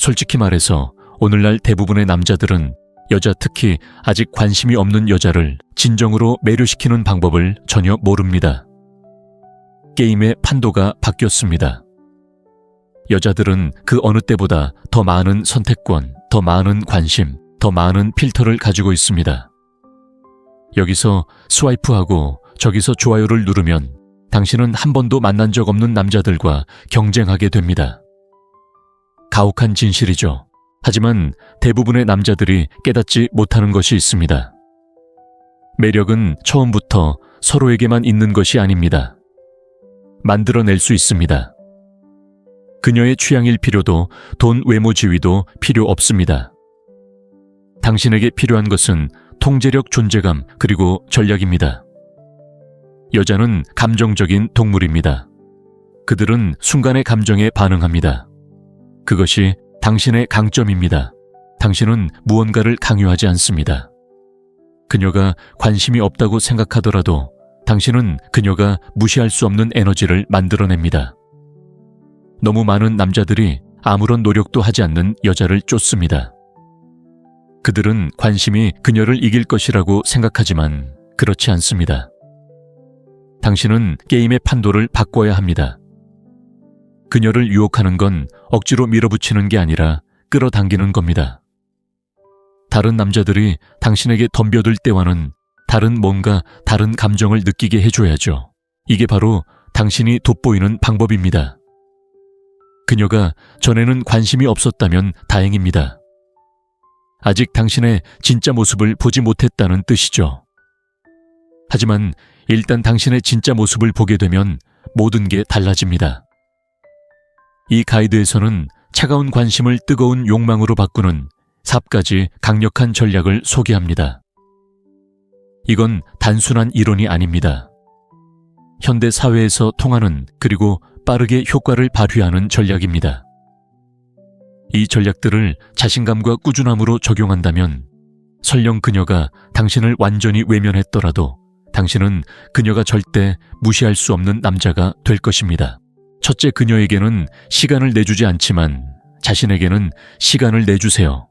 솔직히 말해서 오늘날 대부분의 남자들은 여자, 특히 아직 관심이 없는 여자를 진정으로 매료시키는 방법을 전혀 모릅니다. 게임의 판도가 바뀌었습니다. 여자들은 그 어느 때보다 더 많은 선택권, 더 많은 관심, 더 많은 필터를 가지고 있습니다. 여기서 스와이프하고 저기서 좋아요를 누르면 당신은 한 번도 만난 적 없는 남자들과 경쟁하게 됩니다. 가혹한 진실이죠. 하지만 대부분의 남자들이 깨닫지 못하는 것이 있습니다. 매력은 처음부터 서로에게만 있는 것이 아닙니다. 만들어낼 수 있습니다. 그녀의 취향일 필요도 돈, 외모, 지위도 필요 없습니다. 당신에게 필요한 것은 통제력, 존재감, 그리고 전략입니다. 여자는 감정적인 동물입니다. 그들은 순간의 감정에 반응합니다. 그것이 당신의 강점입니다. 당신은 무언가를 강요하지 않습니다. 그녀가 관심이 없다고 생각하더라도 당신은 그녀가 무시할 수 없는 에너지를 만들어냅니다. 너무 많은 남자들이 아무런 노력도 하지 않는 여자를 쫓습니다. 그들은 관심이 그녀를 이길 것이라고 생각하지만 그렇지 않습니다. 당신은 게임의 판도를 바꿔야 합니다. 그녀를 유혹하는 건 억지로 밀어붙이는 게 아니라 끌어당기는 겁니다. 다른 남자들이 당신에게 덤벼들 때와는 다른 뭔가 다른 감정을 느끼게 해줘야죠. 이게 바로 당신이 돋보이는 방법입니다. 그녀가 전에는 관심이 없었다면 다행입니다. 아직 당신의 진짜 모습을 보지 못했다는 뜻이죠. 하지만 일단 당신의 진짜 모습을 보게 되면 모든 게 달라집니다. 이 가이드에서는 차가운 관심을 뜨거운 욕망으로 바꾸는 4가지 강력한 전략을 소개합니다. 이건 단순한 이론이 아닙니다. 현대 사회에서 통하는 그리고 빠르게 효과를 발휘하는 전략입니다. 이 전략들을 자신감과 꾸준함으로 적용한다면 설령 그녀가 당신을 완전히 외면했더라도 당신은 그녀가 절대 무시할 수 없는 남자가 될 것입니다. 첫째, 그녀에게는 시간을 내주지 않지만 자신에게는 시간을 내주세요.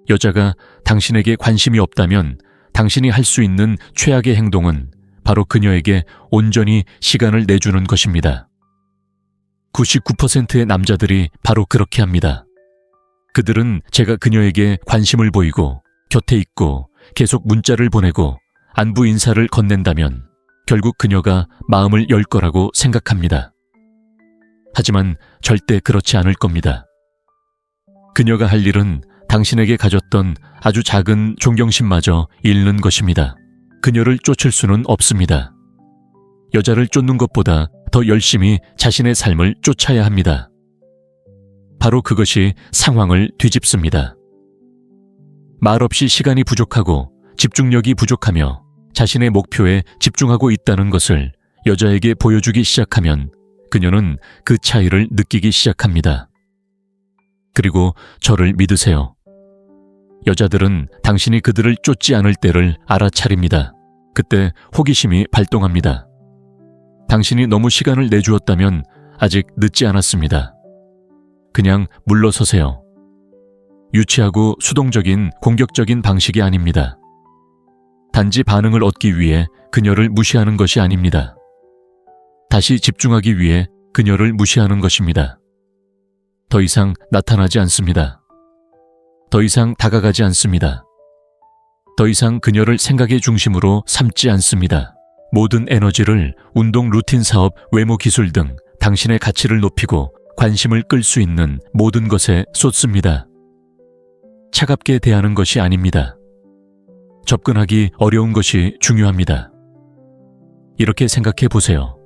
여자가 당신에게 관심이 없다면 당신이 할 수 있는 최악의 행동은 바로 그녀에게 온전히 시간을 내주는 것입니다. 99%의 남자들이 바로 그렇게 합니다. 그들은 제가 그녀에게 관심을 보이고 곁에 있고 계속 문자를 보내고 안부 인사를 건넨다면 결국 그녀가 마음을 열 거라고 생각합니다. 하지만 절대 그렇지 않을 겁니다. 그녀가 할 일은 당신에게 가졌던 아주 작은 존경심마저 잃는 것입니다. 그녀를 쫓을 수는 없습니다. 여자를 쫓는 것보다 더 열심히 자신의 삶을 쫓아야 합니다. 바로 그것이 상황을 뒤집습니다. 말없이 시간이 부족하고 집중력이 부족하며 자신의 목표에 집중하고 있다는 것을 여자에게 보여주기 시작하면 그녀는 그 차이를 느끼기 시작합니다. 그리고 저를 믿으세요. 여자들은 당신이 그들을 쫓지 않을 때를 알아차립니다. 그때 호기심이 발동합니다. 당신이 너무 시간을 내주었다면 아직 늦지 않았습니다. 그냥 물러서세요. 유치하고 수동적인 공격적인 방식이 아닙니다. 단지 반응을 얻기 위해 그녀를 무시하는 것이 아닙니다. 다시 집중하기 위해 그녀를 무시하는 것입니다. 더 이상 나타나지 않습니다. 더 이상 다가가지 않습니다. 더 이상 그녀를 생각의 중심으로 삼지 않습니다. 모든 에너지를 운동, 루틴, 사업, 외모, 기술 등 당신의 가치를 높이고 관심을 끌 수 있는 모든 것에 쏟습니다. 차갑게 대하는 것이 아닙니다. 접근하기 어려운 것이 중요합니다. 이렇게 생각해 보세요.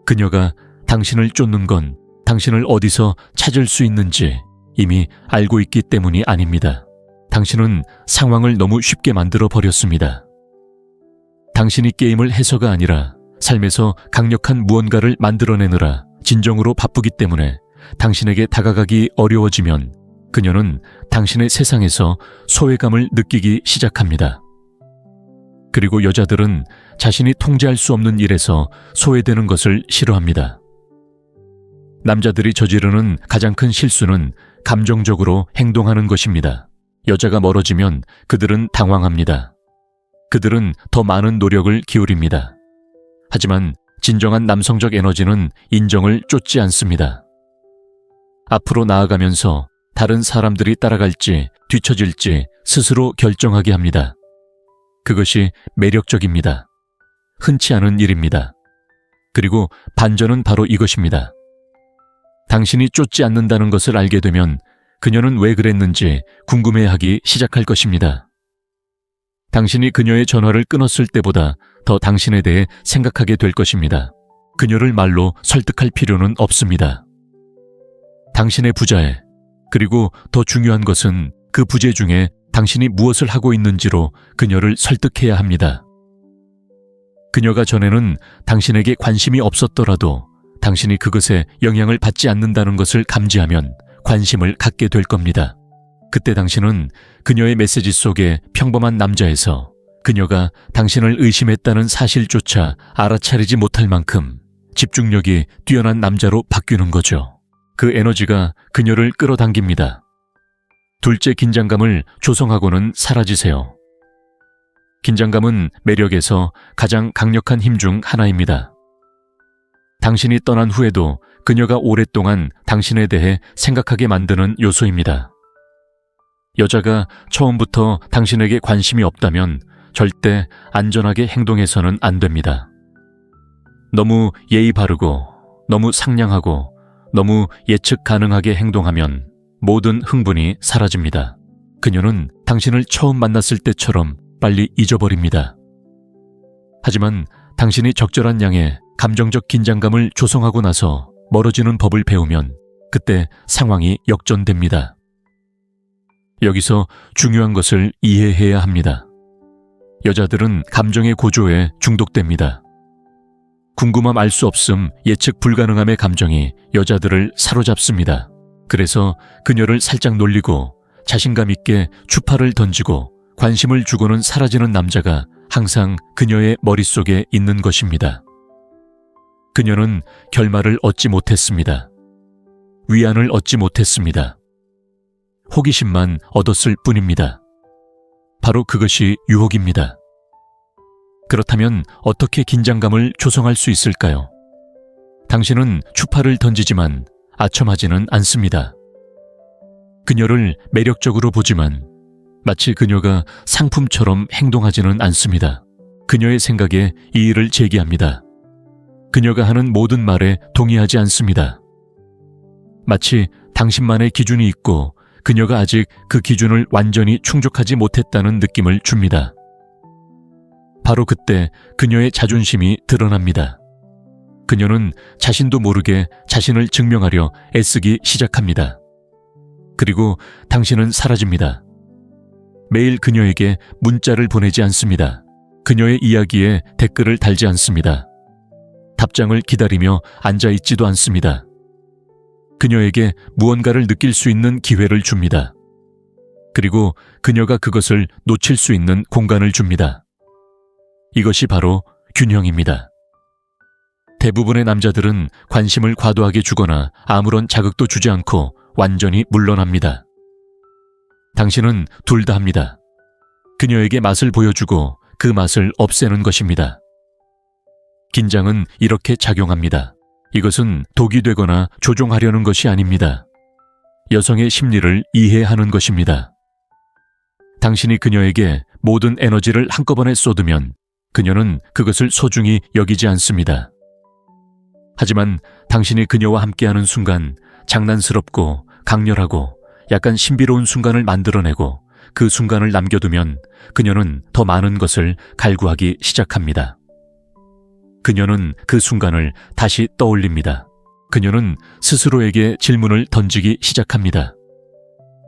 그녀가 당신을 쫓는 건 당신을 어디서 찾을 수 있는지 이미 알고 있기 때문이 아닙니다. 당신은 상황을 너무 쉽게 만들어 버렸습니다. 당신이 게임을 해서가 아니라 삶에서 강력한 무언가를 만들어내느라 진정으로 바쁘기 때문에 당신에게 다가가기 어려워지면 그녀는 당신의 세상에서 소외감을 느끼기 시작합니다. 그리고 여자들은 자신이 통제할 수 없는 일에서 소외되는 것을 싫어합니다. 남자들이 저지르는 가장 큰 실수는 감정적으로 행동하는 것입니다. 여자가 멀어지면 그들은 당황합니다. 그들은 더 많은 노력을 기울입니다. 하지만 진정한 남성적 에너지는 인정을 쫓지 않습니다. 앞으로 나아가면서 다른 사람들이 따라갈지 뒤처질지 스스로 결정하게 합니다. 그것이 매력적입니다. 흔치 않은 일입니다. 그리고 반전은 바로 이것입니다. 당신이 쫓지 않는다는 것을 알게 되면 그녀는 왜 그랬는지 궁금해하기 시작할 것입니다. 당신이 그녀의 전화를 끊었을 때보다 더 당신에 대해 생각하게 될 것입니다. 그녀를 말로 설득할 필요는 없습니다. 당신의 부자에, 그리고 더 중요한 것은 그 부재 중에 당신이 무엇을 하고 있는지로 그녀를 설득해야 합니다. 그녀가 전에는 당신에게 관심이 없었더라도 당신이 그것에 영향을 받지 않는다는 것을 감지하면 관심을 갖게 될 겁니다. 그때 당신은 그녀의 메시지 속에 평범한 남자에서 그녀가 당신을 의심했다는 사실조차 알아차리지 못할 만큼 집중력이 뛰어난 남자로 바뀌는 거죠. 그 에너지가 그녀를 끌어당깁니다. 둘째, 긴장감을 조성하고는 사라지세요. 긴장감은 매력에서 가장 강력한 힘 중 하나입니다. 당신이 떠난 후에도 그녀가 오랫동안 당신에 대해 생각하게 만드는 요소입니다. 여자가 처음부터 당신에게 관심이 없다면 절대 안전하게 행동해서는 안 됩니다. 너무 예의 바르고, 너무 상냥하고, 너무 예측 가능하게 행동하면 모든 흥분이 사라집니다. 그녀는 당신을 처음 만났을 때처럼 빨리 잊어버립니다. 하지만 당신이 적절한 양의 감정적 긴장감을 조성하고 나서 멀어지는 법을 배우면 그때 상황이 역전됩니다. 여기서 중요한 것을 이해해야 합니다. 여자들은 감정의 고조에 중독됩니다. 궁금함, 알 수 없음, 예측 불가능함의 감정이 여자들을 사로잡습니다. 그래서 그녀를 살짝 놀리고 자신감 있게 추파를 던지고 관심을 주고는 사라지는 남자가 항상 그녀의 머릿속에 있는 것입니다. 그녀는 결말을 얻지 못했습니다. 위안을 얻지 못했습니다. 호기심만 얻었을 뿐입니다. 바로 그것이 유혹입니다. 그렇다면 어떻게 긴장감을 조성할 수 있을까요? 당신은 추파를 던지지만 아첨하지는 않습니다. 그녀를 매력적으로 보지만 마치 그녀가 상품처럼 행동하지는 않습니다. 그녀의 생각에 이의를 제기합니다. 그녀가 하는 모든 말에 동의하지 않습니다. 마치 당신만의 기준이 있고 그녀가 아직 그 기준을 완전히 충족하지 못했다는 느낌을 줍니다. 바로 그때 그녀의 자존심이 드러납니다. 그녀는 자신도 모르게 자신을 증명하려 애쓰기 시작합니다. 그리고 당신은 사라집니다. 매일 그녀에게 문자를 보내지 않습니다. 그녀의 이야기에 댓글을 달지 않습니다. 답장을 기다리며 앉아있지도 않습니다. 그녀에게 무언가를 느낄 수 있는 기회를 줍니다. 그리고 그녀가 그것을 놓칠 수 있는 공간을 줍니다. 이것이 바로 균형입니다. 대부분의 남자들은 관심을 과도하게 주거나 아무런 자극도 주지 않고 완전히 물러납니다. 당신은 둘 다 합니다. 그녀에게 맛을 보여주고 그 맛을 없애는 것입니다. 긴장은 이렇게 작용합니다. 이것은 독이 되거나 조종하려는 것이 아닙니다. 여성의 심리를 이해하는 것입니다. 당신이 그녀에게 모든 에너지를 한꺼번에 쏟으면 그녀는 그것을 소중히 여기지 않습니다. 하지만 당신이 그녀와 함께하는 순간 장난스럽고 강렬하고 약간 신비로운 순간을 만들어내고 그 순간을 남겨두면 그녀는 더 많은 것을 갈구하기 시작합니다. 그녀는 그 순간을 다시 떠올립니다. 그녀는 스스로에게 질문을 던지기 시작합니다.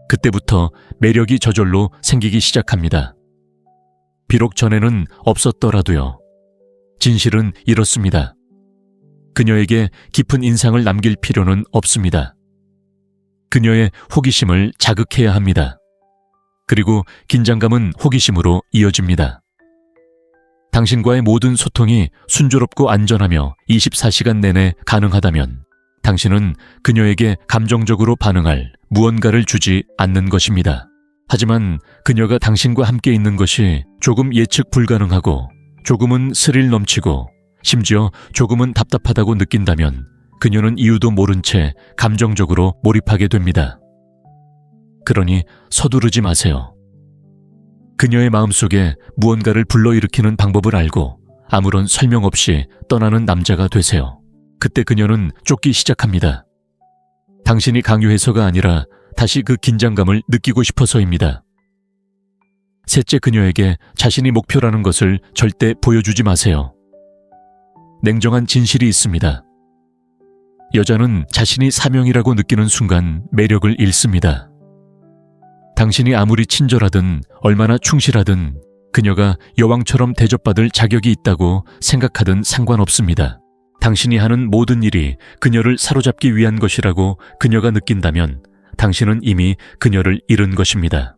그때부터 매력이 저절로 생기기 시작합니다. 비록 전에는 없었더라도요. 진실은 이렇습니다. 그녀에게 깊은 인상을 남길 필요는 없습니다. 그녀의 호기심을 자극해야 합니다. 그리고 긴장감은 호기심으로 이어집니다. 당신과의 모든 소통이 순조롭고 안전하며 24시간 내내 가능하다면 당신은 그녀에게 감정적으로 반응할 무언가를 주지 않는 것입니다. 하지만 그녀가 당신과 함께 있는 것이 조금 예측 불가능하고 조금은 스릴 넘치고 심지어 조금은 답답하다고 느낀다면 그녀는 이유도 모른 채 감정적으로 몰입하게 됩니다. 그러니 서두르지 마세요. 그녀의 마음속에 무언가를 불러일으키는 방법을 알고 아무런 설명 없이 떠나는 남자가 되세요. 그때 그녀는 쫓기 시작합니다. 당신이 강요해서가 아니라 다시 그 긴장감을 느끼고 싶어서입니다. 셋째, 그녀에게 자신이 목표라는 것을 절대 보여주지 마세요. 냉정한 진실이 있습니다. 여자는 자신이 사명이라고 느끼는 순간 매력을 잃습니다. 당신이 아무리 친절하든 얼마나 충실하든 그녀가 여왕처럼 대접받을 자격이 있다고 생각하든 상관없습니다. 당신이 하는 모든 일이 그녀를 사로잡기 위한 것이라고 그녀가 느낀다면 당신은 이미 그녀를 잃은 것입니다.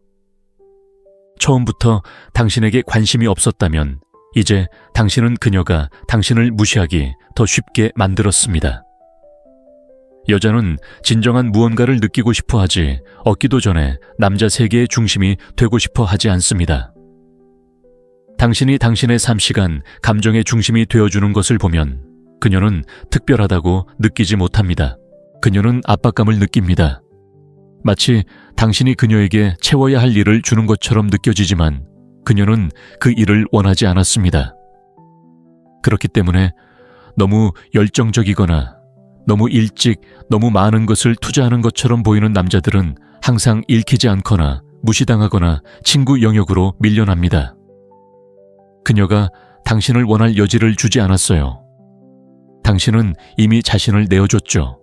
처음부터 당신에게 관심이 없었다면 이제 당신은 그녀가 당신을 무시하기 더 쉽게 만들었습니다. 여자는 진정한 무언가를 느끼고 싶어 하지 얻기도 전에 남자 세계의 중심이 되고 싶어 하지 않습니다. 당신이 당신의 삶 시간 감정의 중심이 되어주는 것을 보면 그녀는 특별하다고 느끼지 못합니다. 그녀는 압박감을 느낍니다. 마치 당신이 그녀에게 채워야 할 일을 주는 것처럼 느껴지지만 그녀는 그 일을 원하지 않았습니다. 그렇기 때문에 너무 열정적이거나 너무 일찍 너무 많은 것을 투자하는 것처럼 보이는 남자들은 항상 읽히지 않거나 무시당하거나 친구 영역으로 밀려납니다. 그녀가 당신을 원할 여지를 주지 않았어요. 당신은 이미 자신을 내어줬죠.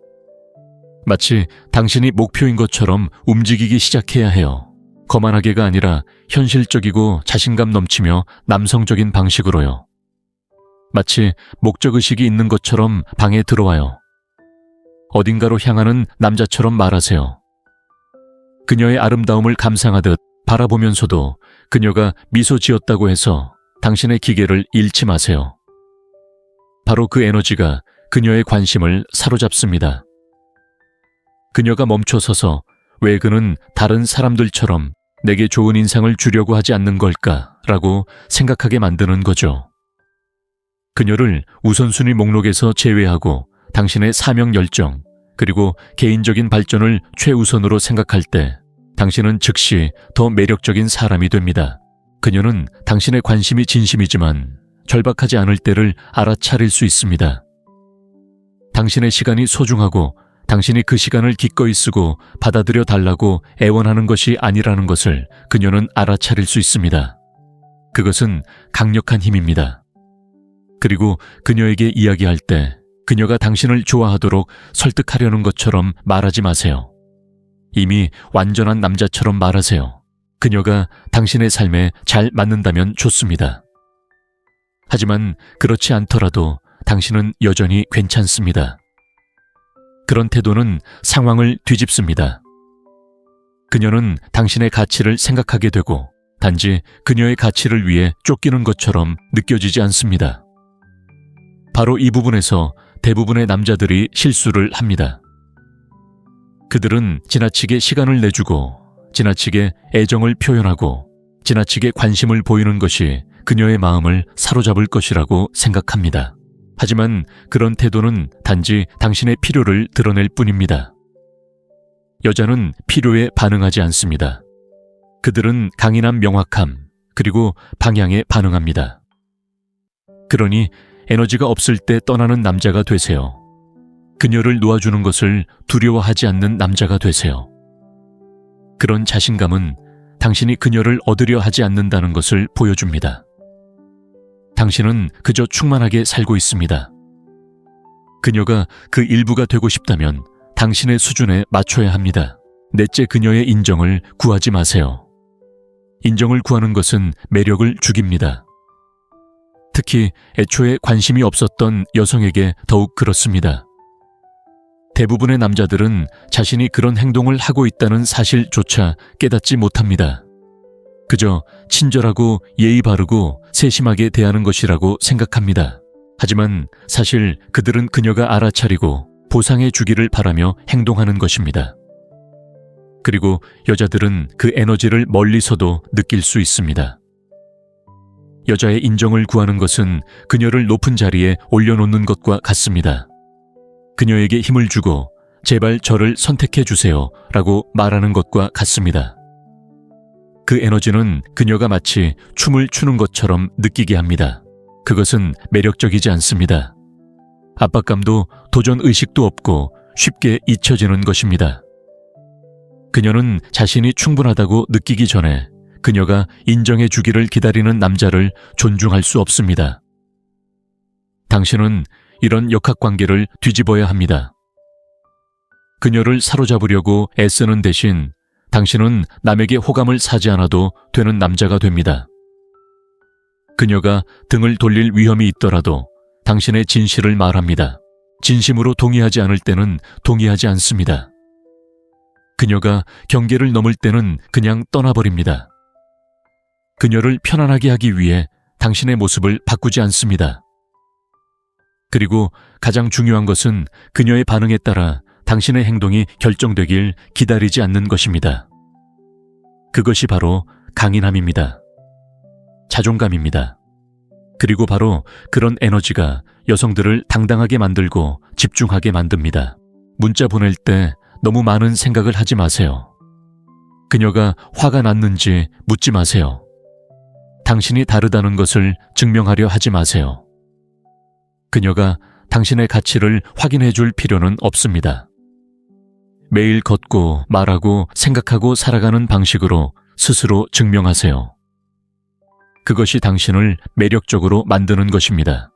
마치 당신이 목표인 것처럼 움직이기 시작해야 해요. 거만하게가 아니라 현실적이고 자신감 넘치며 남성적인 방식으로요. 마치 목적의식이 있는 것처럼 방에 들어와요. 어딘가로 향하는 남자처럼 말하세요. 그녀의 아름다움을 감상하듯 바라보면서도 그녀가 미소 지었다고 해서 당신의 기계를 잃지 마세요. 바로 그 에너지가 그녀의 관심을 사로잡습니다. 그녀가 멈춰서서 왜 그는 다른 사람들처럼 내게 좋은 인상을 주려고 하지 않는 걸까라고 생각하게 만드는 거죠. 그녀를 우선순위 목록에서 제외하고 당신의 사명 열정 그리고 개인적인 발전을 최우선으로 생각할 때 당신은 즉시 더 매력적인 사람이 됩니다. 그녀는 당신의 관심이 진심이지만 절박하지 않을 때를 알아차릴 수 있습니다. 당신의 시간이 소중하고 당신이 그 시간을 기꺼이 쓰고 받아들여 달라고 애원하는 것이 아니라는 것을 그녀는 알아차릴 수 있습니다. 그것은 강력한 힘입니다. 그리고 그녀에게 이야기할 때 그녀가 당신을 좋아하도록 설득하려는 것처럼 말하지 마세요. 이미 완전한 남자처럼 말하세요. 그녀가 당신의 삶에 잘 맞는다면 좋습니다. 하지만 그렇지 않더라도 당신은 여전히 괜찮습니다. 그런 태도는 상황을 뒤집습니다. 그녀는 당신의 가치를 생각하게 되고 단지 그녀의 가치를 위해 쫓기는 것처럼 느껴지지 않습니다. 바로 이 부분에서 대부분의 남자들이 실수를 합니다. 그들은 지나치게 시간을 내주고 지나치게 애정을 표현하고 지나치게 관심을 보이는 것이 그녀의 마음을 사로잡을 것이라고 생각합니다. 하지만 그런 태도는 단지 당신의 필요를 드러낼 뿐입니다. 여자는 필요에 반응하지 않습니다. 그들은 강인함, 명확함, 그리고 방향에 반응합니다. 그러니 에너지가 없을 때 떠나는 남자가 되세요. 그녀를 놓아주는 것을 두려워하지 않는 남자가 되세요. 그런 자신감은 당신이 그녀를 얻으려 하지 않는다는 것을 보여줍니다. 당신은 그저 충만하게 살고 있습니다. 그녀가 그 일부가 되고 싶다면 당신의 수준에 맞춰야 합니다. 넷째, 그녀의 인정을 구하지 마세요. 인정을 구하는 것은 매력을 죽입니다. 특히 애초에 관심이 없었던 여성에게 더욱 그렇습니다. 대부분의 남자들은 자신이 그런 행동을 하고 있다는 사실조차 깨닫지 못합니다. 그저 친절하고 예의 바르고 세심하게 대하는 것이라고 생각합니다. 하지만 사실 그들은 그녀가 알아차리고 보상해 주기를 바라며 행동하는 것입니다. 그리고 여자들은 그 에너지를 멀리서도 느낄 수 있습니다. 여자의 인정을 구하는 것은 그녀를 높은 자리에 올려놓는 것과 같습니다. 그녀에게 힘을 주고 제발 저를 선택해 주세요 라고 말하는 것과 같습니다. 그 에너지는 그녀가 마치 춤을 추는 것처럼 느끼게 합니다. 그것은 매력적이지 않습니다. 압박감도 도전 의식도 없고 쉽게 잊혀지는 것입니다. 그녀는 자신이 충분하다고 느끼기 전에 그녀가 인정해 주기를 기다리는 남자를 존중할 수 없습니다. 당신은 이런 역학관계를 뒤집어야 합니다. 그녀를 사로잡으려고 애쓰는 대신 당신은 남에게 호감을 사지 않아도 되는 남자가 됩니다. 그녀가 등을 돌릴 위험이 있더라도 당신의 진실을 말합니다. 진심으로 동의하지 않을 때는 동의하지 않습니다. 그녀가 경계를 넘을 때는 그냥 떠나버립니다. 그녀를 편안하게 하기 위해 당신의 모습을 바꾸지 않습니다. 그리고 가장 중요한 것은 그녀의 반응에 따라 당신의 행동이 결정되길 기다리지 않는 것입니다. 그것이 바로 강인함입니다. 자존감입니다. 그리고 바로 그런 에너지가 여성들을 당당하게 만들고 집중하게 만듭니다. 문자 보낼 때 너무 많은 생각을 하지 마세요. 그녀가 화가 났는지 묻지 마세요. 당신이 다르다는 것을 증명하려 하지 마세요. 그녀가 당신의 가치를 확인해 줄 필요는 없습니다. 매일 걷고 말하고 생각하고 살아가는 방식으로 스스로 증명하세요. 그것이 당신을 매력적으로 만드는 것입니다.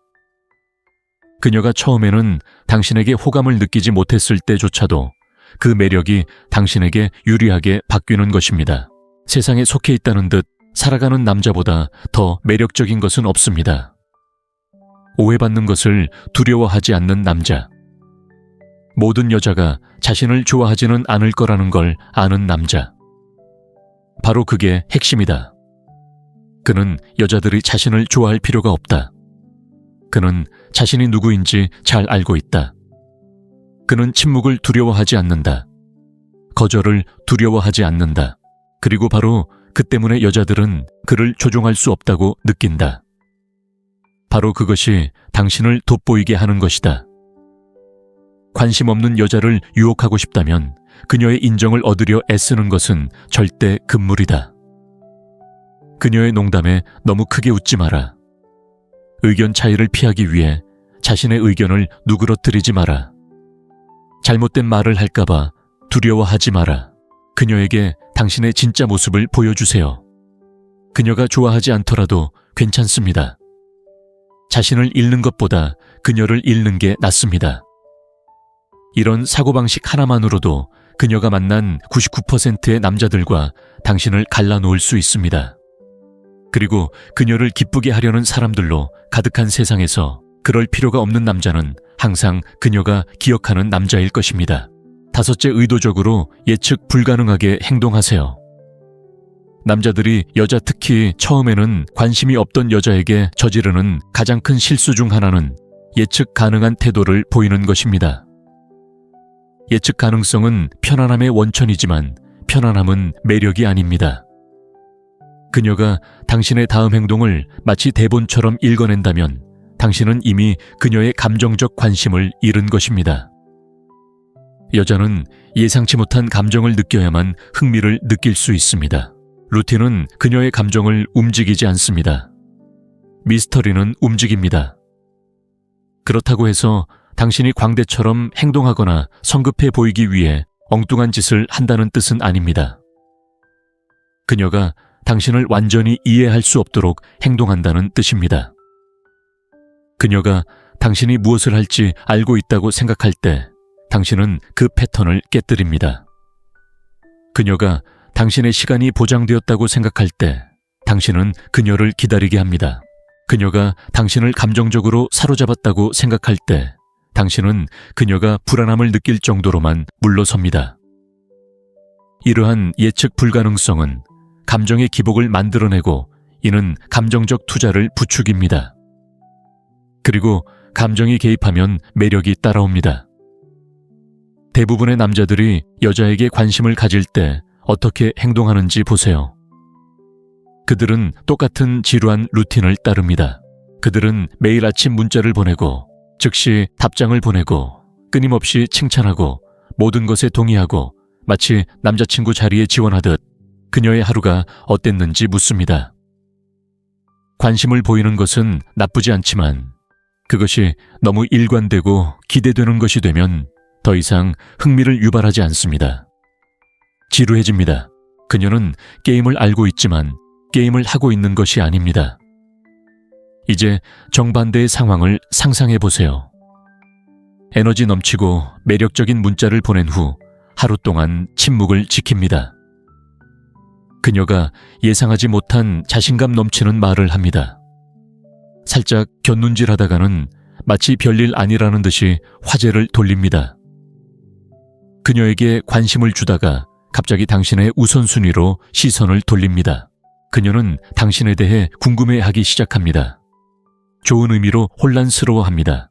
그녀가 처음에는 당신에게 호감을 느끼지 못했을 때조차도 그 매력이 당신에게 유리하게 바뀌는 것입니다. 세상에 속해 있다는 듯 살아가는 남자보다 더 매력적인 것은 없습니다. 오해받는 것을 두려워하지 않는 남자. 모든 여자가 자신을 좋아하지는 않을 거라는 걸 아는 남자. 바로 그게 핵심이다. 그는 여자들이 자신을 좋아할 필요가 없다. 그는 자신이 누구인지 잘 알고 있다. 그는 침묵을 두려워하지 않는다. 거절을 두려워하지 않는다. 그리고 바로 그 때문에 여자들은 그를 조종할 수 없다고 느낀다. 바로 그것이 당신을 돋보이게 하는 것이다. 관심 없는 여자를 유혹하고 싶다면 그녀의 인정을 얻으려 애쓰는 것은 절대 금물이다. 그녀의 농담에 너무 크게 웃지 마라. 의견 차이를 피하기 위해 자신의 의견을 누그러뜨리지 마라. 잘못된 말을 할까봐 두려워하지 마라. 그녀에게 당신의 진짜 모습을 보여주세요. 그녀가 좋아하지 않더라도 괜찮습니다. 자신을 잃는 것보다 그녀를 잃는 게 낫습니다. 이런 사고방식 하나만으로도 그녀가 만난 99%의 남자들과 당신을 갈라놓을 수 있습니다. 그리고 그녀를 기쁘게 하려는 사람들로 가득한 세상에서 그럴 필요가 없는 남자는 항상 그녀가 기억하는 남자일 것입니다. 다섯째, 의도적으로 예측 불가능하게 행동하세요. 남자들이 여자, 특히 처음에는 관심이 없던 여자에게 저지르는 가장 큰 실수 중 하나는 예측 가능한 태도를 보이는 것입니다. 예측 가능성은 편안함의 원천이지만 편안함은 매력이 아닙니다. 그녀가 당신의 다음 행동을 마치 대본처럼 읽어낸다면 당신은 이미 그녀의 감정적 관심을 잃은 것입니다. 여자는 예상치 못한 감정을 느껴야만 흥미를 느낄 수 있습니다. 루틴은 그녀의 감정을 움직이지 않습니다. 미스터리는 움직입니다. 그렇다고 해서 당신이 광대처럼 행동하거나 성급해 보이기 위해 엉뚱한 짓을 한다는 뜻은 아닙니다. 그녀가 당신을 완전히 이해할 수 없도록 행동한다는 뜻입니다. 그녀가 당신이 무엇을 할지 알고 있다고 생각할 때 당신은 그 패턴을 깨뜨립니다. 그녀가 당신의 시간이 보장되었다고 생각할 때 당신은 그녀를 기다리게 합니다. 그녀가 당신을 감정적으로 사로잡았다고 생각할 때 당신은 그녀가 불안함을 느낄 정도로만 물러섭니다. 이러한 예측 불가능성은 감정의 기복을 만들어내고 이는 감정적 투자를 부추깁니다. 그리고 감정이 개입하면 매력이 따라옵니다. 대부분의 남자들이 여자에게 관심을 가질 때 어떻게 행동하는지 보세요. 그들은 똑같은 지루한 루틴을 따릅니다. 그들은 매일 아침 문자를 보내고, 즉시 답장을 보내고, 끊임없이 칭찬하고, 모든 것에 동의하고, 마치 남자친구 자리에 지원하듯 그녀의 하루가 어땠는지 묻습니다. 관심을 보이는 것은 나쁘지 않지만 그것이 너무 일관되고 기대되는 것이 되면 더 이상 흥미를 유발하지 않습니다. 지루해집니다. 그녀는 게임을 알고 있지만 게임을 하고 있는 것이 아닙니다. 이제 정반대의 상황을 상상해 보세요. 에너지 넘치고 매력적인 문자를 보낸 후 하루 동안 침묵을 지킵니다. 그녀가 예상하지 못한 자신감 넘치는 말을 합니다. 살짝 곁눈질하다가는 마치 별일 아니라는 듯이 화제를 돌립니다. 그녀에게 관심을 주다가 갑자기 당신의 우선순위로 시선을 돌립니다. 그녀는 당신에 대해 궁금해하기 시작합니다. 좋은 의미로 혼란스러워합니다.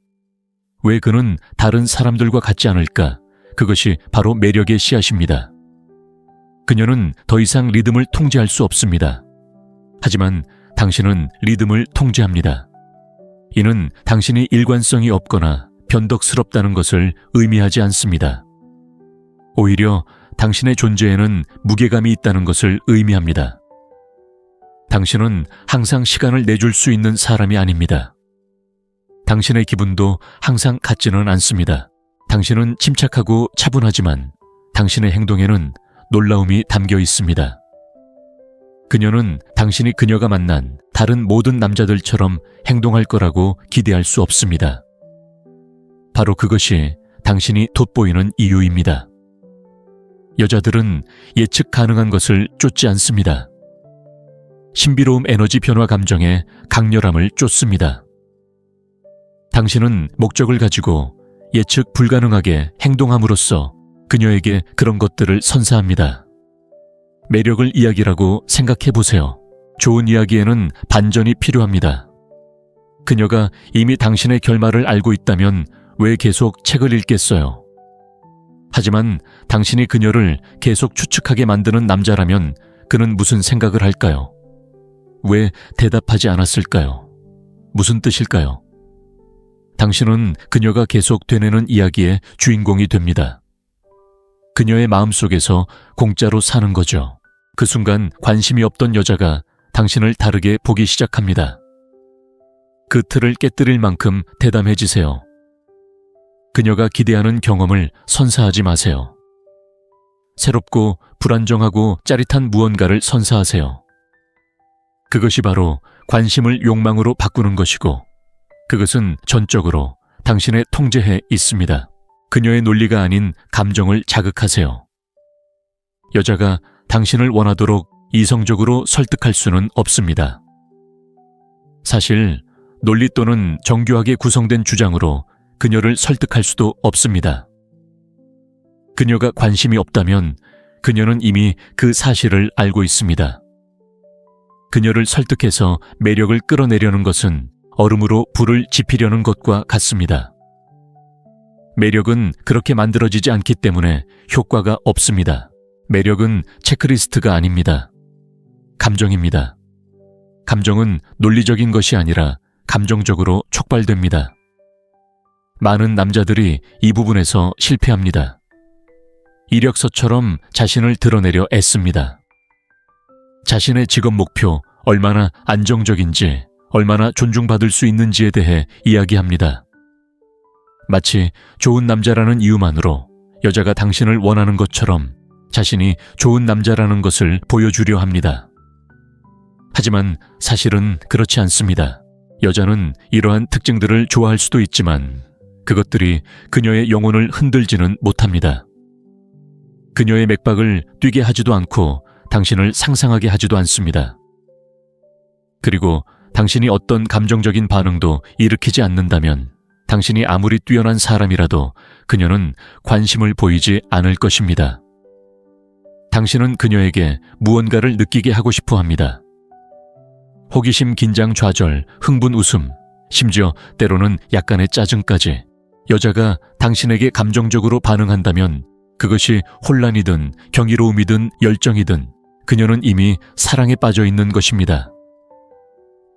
왜 그는 다른 사람들과 같지 않을까? 그것이 바로 매력의 씨앗입니다. 그녀는 더 이상 리듬을 통제할 수 없습니다. 하지만 당신은 리듬을 통제합니다. 이는 당신이 일관성이 없거나 변덕스럽다는 것을 의미하지 않습니다. 오히려 당신의 존재에는 무게감이 있다는 것을 의미합니다. 당신은 항상 시간을 내줄 수 있는 사람이 아닙니다. 당신의 기분도 항상 같지는 않습니다. 당신은 침착하고 차분하지만 당신의 행동에는 놀라움이 담겨 있습니다. 그녀는 당신이 그녀가 만난 다른 모든 남자들처럼 행동할 거라고 기대할 수 없습니다. 바로 그것이 당신이 돋보이는 이유입니다. 여자들은 예측 가능한 것을 쫓지 않습니다. 신비로움 에너지 변화 감정의 강렬함을 쫓습니다. 당신은 목적을 가지고 예측 불가능하게 행동함으로써 그녀에게 그런 것들을 선사합니다. 매력을 이야기라고 생각해 보세요. 좋은 이야기에는 반전이 필요합니다. 그녀가 이미 당신의 결말을 알고 있다면 왜 계속 책을 읽겠어요? 하지만 당신이 그녀를 계속 추측하게 만드는 남자라면 그는 무슨 생각을 할까요? 왜 대답하지 않았을까요? 무슨 뜻일까요? 당신은 그녀가 계속 되뇌는 이야기의 주인공이 됩니다. 그녀의 마음속에서 공짜로 사는 거죠. 그 순간 관심이 없던 여자가 당신을 다르게 보기 시작합니다. 그 틀을 깨뜨릴 만큼 대담해지세요. 그녀가 기대하는 경험을 선사하지 마세요. 새롭고 불안정하고 짜릿한 무언가를 선사하세요. 그것이 바로 관심을 욕망으로 바꾸는 것이고 그것은 전적으로 당신의 통제에 있습니다. 그녀의 논리가 아닌 감정을 자극하세요. 여자가 당신을 원하도록 이성적으로 설득할 수는 없습니다. 사실 논리 또는 정교하게 구성된 주장으로 그녀를 설득할 수도 없습니다. 그녀가 관심이 없다면 그녀는 이미 그 사실을 알고 있습니다. 그녀를 설득해서 매력을 끌어내려는 것은 얼음으로 불을 지피려는 것과 같습니다. 매력은 그렇게 만들어지지 않기 때문에 효과가 없습니다. 매력은 체크리스트가 아닙니다. 감정입니다. 감정은 논리적인 것이 아니라 감정적으로 촉발됩니다. 많은 남자들이 이 부분에서 실패합니다. 이력서처럼 자신을 드러내려 애씁니다. 자신의 직업 목표, 얼마나 안정적인지, 얼마나 존중받을 수 있는지에 대해 이야기합니다. 마치 좋은 남자라는 이유만으로 여자가 당신을 원하는 것처럼 자신이 좋은 남자라는 것을 보여주려 합니다. 하지만 사실은 그렇지 않습니다. 여자는 이러한 특징들을 좋아할 수도 있지만 그것들이 그녀의 영혼을 흔들지는 못합니다. 그녀의 맥박을 뛰게 하지도 않고 당신을 상상하게 하지도 않습니다. 그리고 당신이 어떤 감정적인 반응도 일으키지 않는다면 당신이 아무리 뛰어난 사람이라도 그녀는 관심을 보이지 않을 것입니다. 당신은 그녀에게 무언가를 느끼게 하고 싶어 합니다. 호기심, 긴장, 좌절, 흥분, 웃음, 심지어 때로는 약간의 짜증까지 여자가 당신에게 감정적으로 반응한다면 그것이 혼란이든 경이로움이든 열정이든 그녀는 이미 사랑에 빠져 있는 것입니다.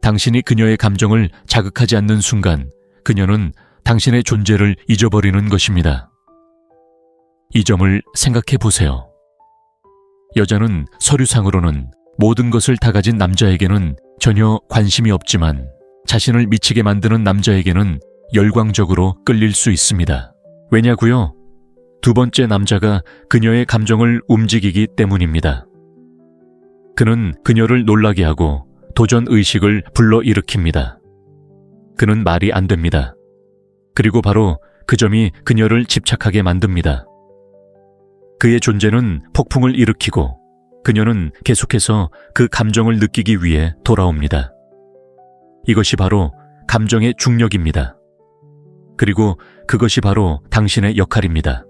당신이 그녀의 감정을 자극하지 않는 순간 그녀는 당신의 존재를 잊어버리는 것입니다. 이 점을 생각해 보세요. 여자는 서류상으로는 모든 것을 다 가진 남자에게는 전혀 관심이 없지만 자신을 미치게 만드는 남자에게는 열광적으로 끌릴 수 있습니다. 왜냐고요? 두 번째 남자가 그녀의 감정을 움직이기 때문입니다. 그는 그녀를 놀라게 하고 도전 의식을 불러일으킵니다. 그는 말이 안 됩니다. 그리고 바로 그 점이 그녀를 집착하게 만듭니다. 그의 존재는 폭풍을 일으키고 그녀는 계속해서 그 감정을 느끼기 위해 돌아옵니다. 이것이 바로 감정의 중력입니다. 그리고 그것이 바로 당신의 역할입니다.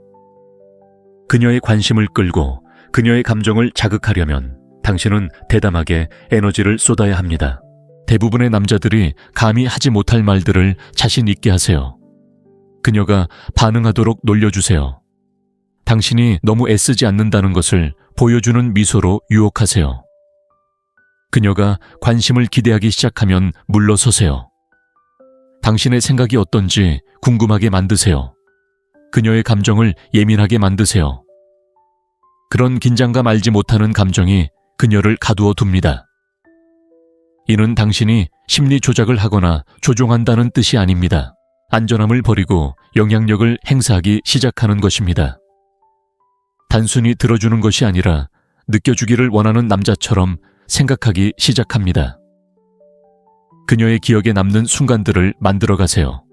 그녀의 관심을 끌고 그녀의 감정을 자극하려면 당신은 대담하게 에너지를 쏟아야 합니다. 대부분의 남자들이 감히 하지 못할 말들을 자신 있게 하세요. 그녀가 반응하도록 놀려주세요. 당신이 너무 애쓰지 않는다는 것을 보여주는 미소로 유혹하세요. 그녀가 관심을 기대하기 시작하면 물러서세요. 당신의 생각이 어떤지 궁금하게 만드세요. 그녀의 감정을 예민하게 만드세요. 그런 긴장감 알지 못하는 감정이 그녀를 가두어 둡니다. 이는 당신이 심리 조작을 하거나 조종한다는 뜻이 아닙니다. 안전함을 버리고 영향력을 행사하기 시작하는 것입니다. 단순히 들어주는 것이 아니라 느껴주기를 원하는 남자처럼 생각하기 시작합니다. 그녀의 기억에 남는 순간들을 만들어 가세요.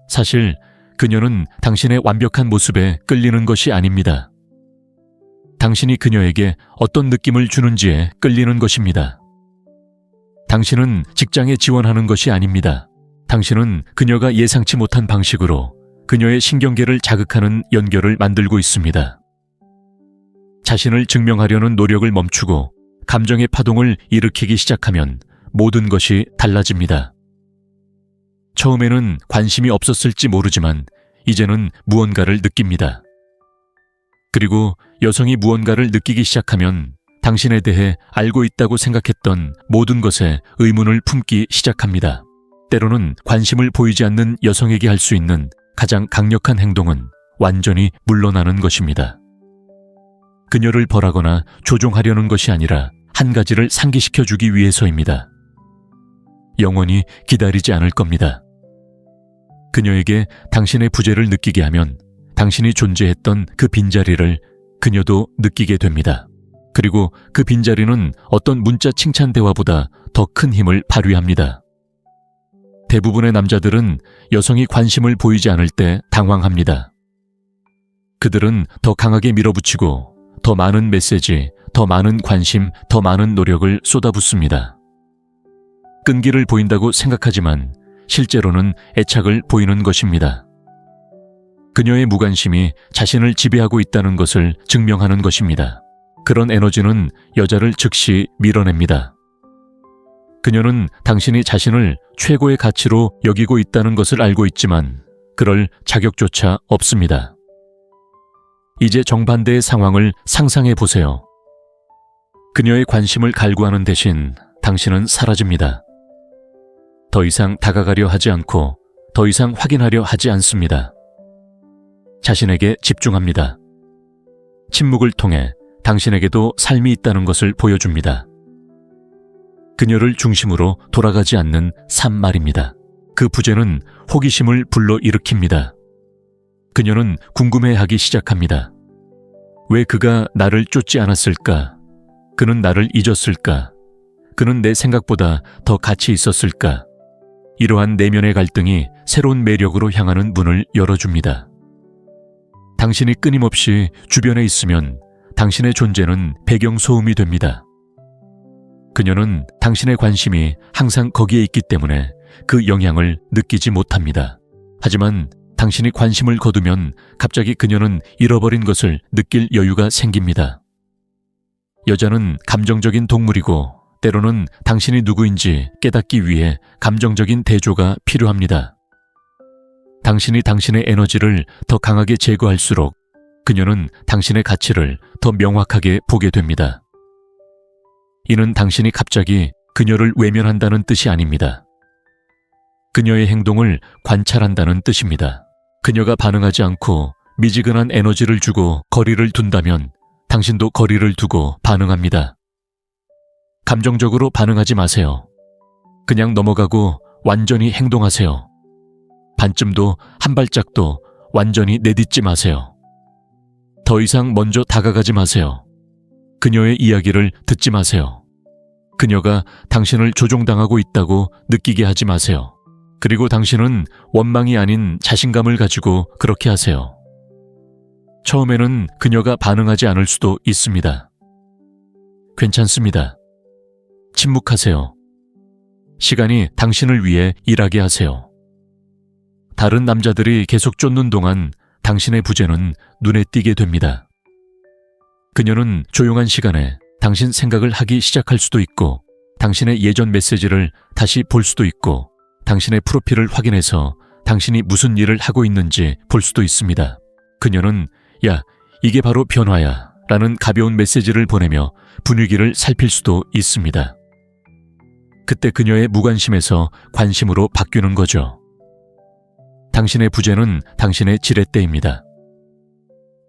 사실 그녀는 당신의 완벽한 모습에 끌리는 것이 아닙니다. 당신이 그녀에게 어떤 느낌을 주는지에 끌리는 것입니다. 당신은 직장에 지원하는 것이 아닙니다. 당신은 그녀가 예상치 못한 방식으로 그녀의 신경계를 자극하는 연결을 만들고 있습니다. 자신을 증명하려는 노력을 멈추고 감정의 파동을 일으키기 시작하면 모든 것이 달라집니다. 처음에는 관심이 없었을지 모르지만 이제는 무언가를 느낍니다. 그리고 여성이 무언가를 느끼기 시작하면 당신에 대해 알고 있다고 생각했던 모든 것에 의문을 품기 시작합니다. 때로는 관심을 보이지 않는 여성에게 할 수 있는 가장 강력한 행동은 완전히 물러나는 것입니다. 그녀를 벌하거나 조종하려는 것이 아니라 한 가지를 상기시켜주기 위해서입니다. 영원히 기다리지 않을 겁니다. 그녀에게 당신의 부재를 느끼게 하면 당신이 존재했던 그 빈자리를 그녀도 느끼게 됩니다. 그리고 그 빈자리는 어떤 문자 칭찬 대화보다 더 큰 힘을 발휘합니다. 대부분의 남자들은 여성이 관심을 보이지 않을 때 당황합니다. 그들은 더 강하게 밀어붙이고 더 많은 메시지, 더 많은 관심, 더 많은 노력을 쏟아붓습니다. 끈기를 보인다고 생각하지만 실제로는 애착을 보이는 것입니다. 그녀의 무관심이 자신을 지배하고 있다는 것을 증명하는 것입니다. 그런 에너지는 여자를 즉시 밀어냅니다. 그녀는 당신이 자신을 최고의 가치로 여기고 있다는 것을 알고 있지만 그럴 자격조차 없습니다. 이제 정반대의 상황을 상상해 보세요. 그녀의 관심을 갈구하는 대신 당신은 사라집니다. 더 이상 다가가려 하지 않고 더 이상 확인하려 하지 않습니다. 자신에게 집중합니다. 침묵을 통해 당신에게도 삶이 있다는 것을 보여줍니다. 그녀를 중심으로 돌아가지 않는 삶 말입니다. 그 부재는 호기심을 불러일으킵니다. 그녀는 궁금해하기 시작합니다. 왜 그가 나를 쫓지 않았을까? 그는 나를 잊었을까? 그는 내 생각보다 더 가치 있었을까? 이러한 내면의 갈등이 새로운 매력으로 향하는 문을 열어줍니다. 당신이 끊임없이 주변에 있으면 당신의 존재는 배경소음이 됩니다. 그녀는 당신의 관심이 항상 거기에 있기 때문에 그 영향을 느끼지 못합니다. 하지만 당신이 관심을 거두면 갑자기 그녀는 잃어버린 것을 느낄 여유가 생깁니다. 여자는 감정적인 동물이고 때로는 당신이 누구인지 깨닫기 위해 감정적인 대조가 필요합니다. 당신이 당신의 에너지를 더 강하게 제거할수록 그녀는 당신의 가치를 더 명확하게 보게 됩니다. 이는 당신이 갑자기 그녀를 외면한다는 뜻이 아닙니다. 그녀의 행동을 관찰한다는 뜻입니다. 그녀가 반응하지 않고 미지근한 에너지를 주고 거리를 둔다면 당신도 거리를 두고 반응합니다. 감정적으로 반응하지 마세요. 그냥 넘어가고 완전히 행동하세요. 반쯤도 한 발짝도 완전히 내딛지 마세요. 더 이상 먼저 다가가지 마세요. 그녀의 이야기를 듣지 마세요. 그녀가 당신을 조종당하고 있다고 느끼게 하지 마세요. 그리고 당신은 원망이 아닌 자신감을 가지고 그렇게 하세요. 처음에는 그녀가 반응하지 않을 수도 있습니다. 괜찮습니다. 침묵하세요. 시간이 당신을 위해 일하게 하세요. 다른 남자들이 계속 쫓는 동안 당신의 부재는 눈에 띄게 됩니다. 그녀는 조용한 시간에 당신 생각을 하기 시작할 수도 있고 당신의 예전 메시지를 다시 볼 수도 있고 당신의 프로필을 확인해서 당신이 무슨 일을 하고 있는지 볼 수도 있습니다. 그녀는 야, 이게 바로 변화야 라는 가벼운 메시지를 보내며 분위기를 살필 수도 있습니다. 그때 그녀의 무관심에서 관심으로 바뀌는 거죠. 당신의 부재는 당신의 지렛대입니다.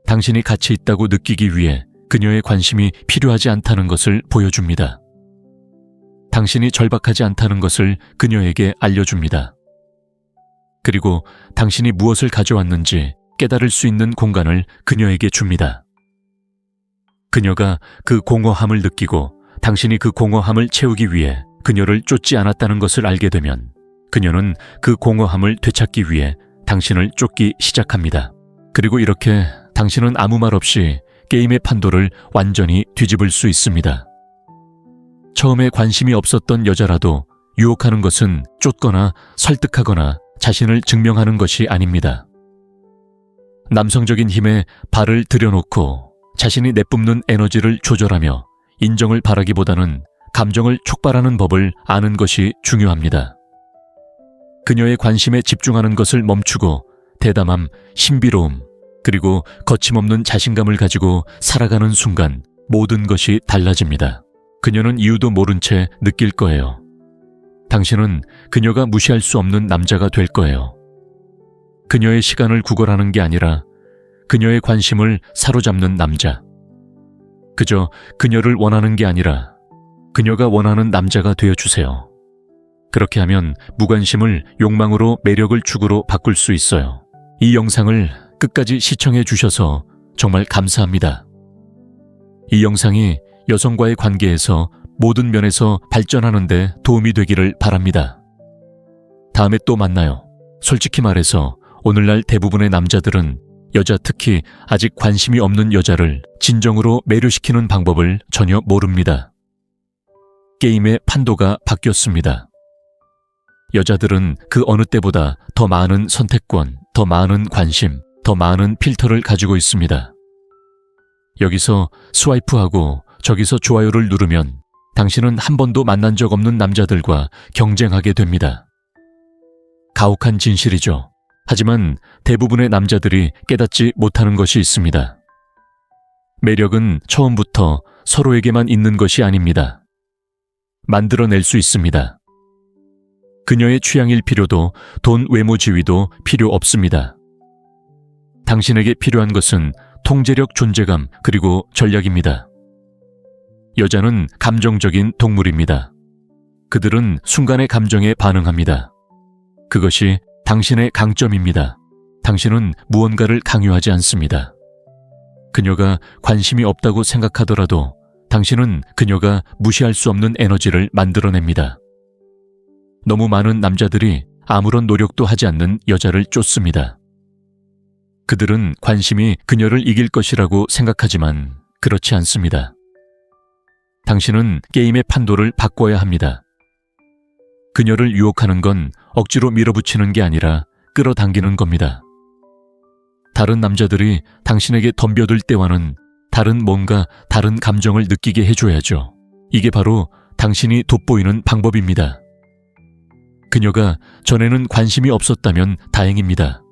당신이 가치 있다고 느끼기 위해 그녀의 관심이 필요하지 않다는 것을 보여줍니다. 당신이 절박하지 않다는 것을 그녀에게 알려줍니다. 그리고 당신이 무엇을 가져왔는지 깨달을 수 있는 공간을 그녀에게 줍니다. 그녀가 그 공허함을 느끼고 당신이 그 공허함을 채우기 위해 그녀를 쫓지 않았다는 것을 알게 되면 그녀는 그 공허함을 되찾기 위해 당신을 쫓기 시작합니다. 그리고 이렇게 당신은 아무 말 없이 게임의 판도를 완전히 뒤집을 수 있습니다. 처음에 관심이 없었던 여자라도 유혹하는 것은 쫓거나 설득하거나 자신을 증명하는 것이 아닙니다. 남성적인 힘에 발을 들여놓고 자신이 내뿜는 에너지를 조절하며 인정을 바라기보다는 감정을 촉발하는 법을 아는 것이 중요합니다. 그녀의 관심에 집중하는 것을 멈추고 대담함, 신비로움, 그리고 거침없는 자신감을 가지고 살아가는 순간 모든 것이 달라집니다. 그녀는 이유도 모른 채 느낄 거예요. 당신은 그녀가 무시할 수 없는 남자가 될 거예요. 그녀의 시간을 구걸하는 게 아니라 그녀의 관심을 사로잡는 남자. 그저 그녀를 원하는 게 아니라 그녀가 원하는 남자가 되어주세요. 그렇게 하면 무관심을 욕망으로 매력을 축으로 바꿀 수 있어요. 이 영상을 끝까지 시청해 주셔서 정말 감사합니다. 이 영상이 여성과의 관계에서 모든 면에서 발전하는 데 도움이 되기를 바랍니다. 다음에 또 만나요. 솔직히 말해서 오늘날 대부분의 남자들은 여자, 특히 아직 관심이 없는 여자를 진정으로 매료시키는 방법을 전혀 모릅니다. 게임의 판도가 바뀌었습니다. 여자들은 그 어느 때보다 더 많은 선택권, 더 많은 관심, 더 많은 필터를 가지고 있습니다. 여기서 스와이프하고 저기서 좋아요를 누르면 당신은 한 번도 만난 적 없는 남자들과 경쟁하게 됩니다. 가혹한 진실이죠. 하지만 대부분의 남자들이 깨닫지 못하는 것이 있습니다. 매력은 처음부터 서로에게만 있는 것이 아닙니다. 만들어낼 수 있습니다. 그녀의 취향일 필요도 돈, 외모, 지위도 필요 없습니다. 당신에게 필요한 것은 통제력, 존재감, 그리고 전략입니다. 여자는 감정적인 동물입니다. 그들은 순간의 감정에 반응합니다. 그것이 당신의 강점입니다. 당신은 무언가를 강요하지 않습니다. 그녀가 관심이 없다고 생각하더라도 당신은 그녀가 무시할 수 없는 에너지를 만들어냅니다. 너무 많은 남자들이 아무런 노력도 하지 않는 여자를 쫓습니다. 그들은 관심이 그녀를 이길 것이라고 생각하지만 그렇지 않습니다. 당신은 게임의 판도를 바꿔야 합니다. 그녀를 유혹하는 건 억지로 밀어붙이는 게 아니라 끌어당기는 겁니다. 다른 남자들이 당신에게 덤벼들 때와는 다른 뭔가 다른 감정을 느끼게 해줘야죠. 이게 바로 당신이 돋보이는 방법입니다. 그녀가 전에는 관심이 없었다면 다행입니다.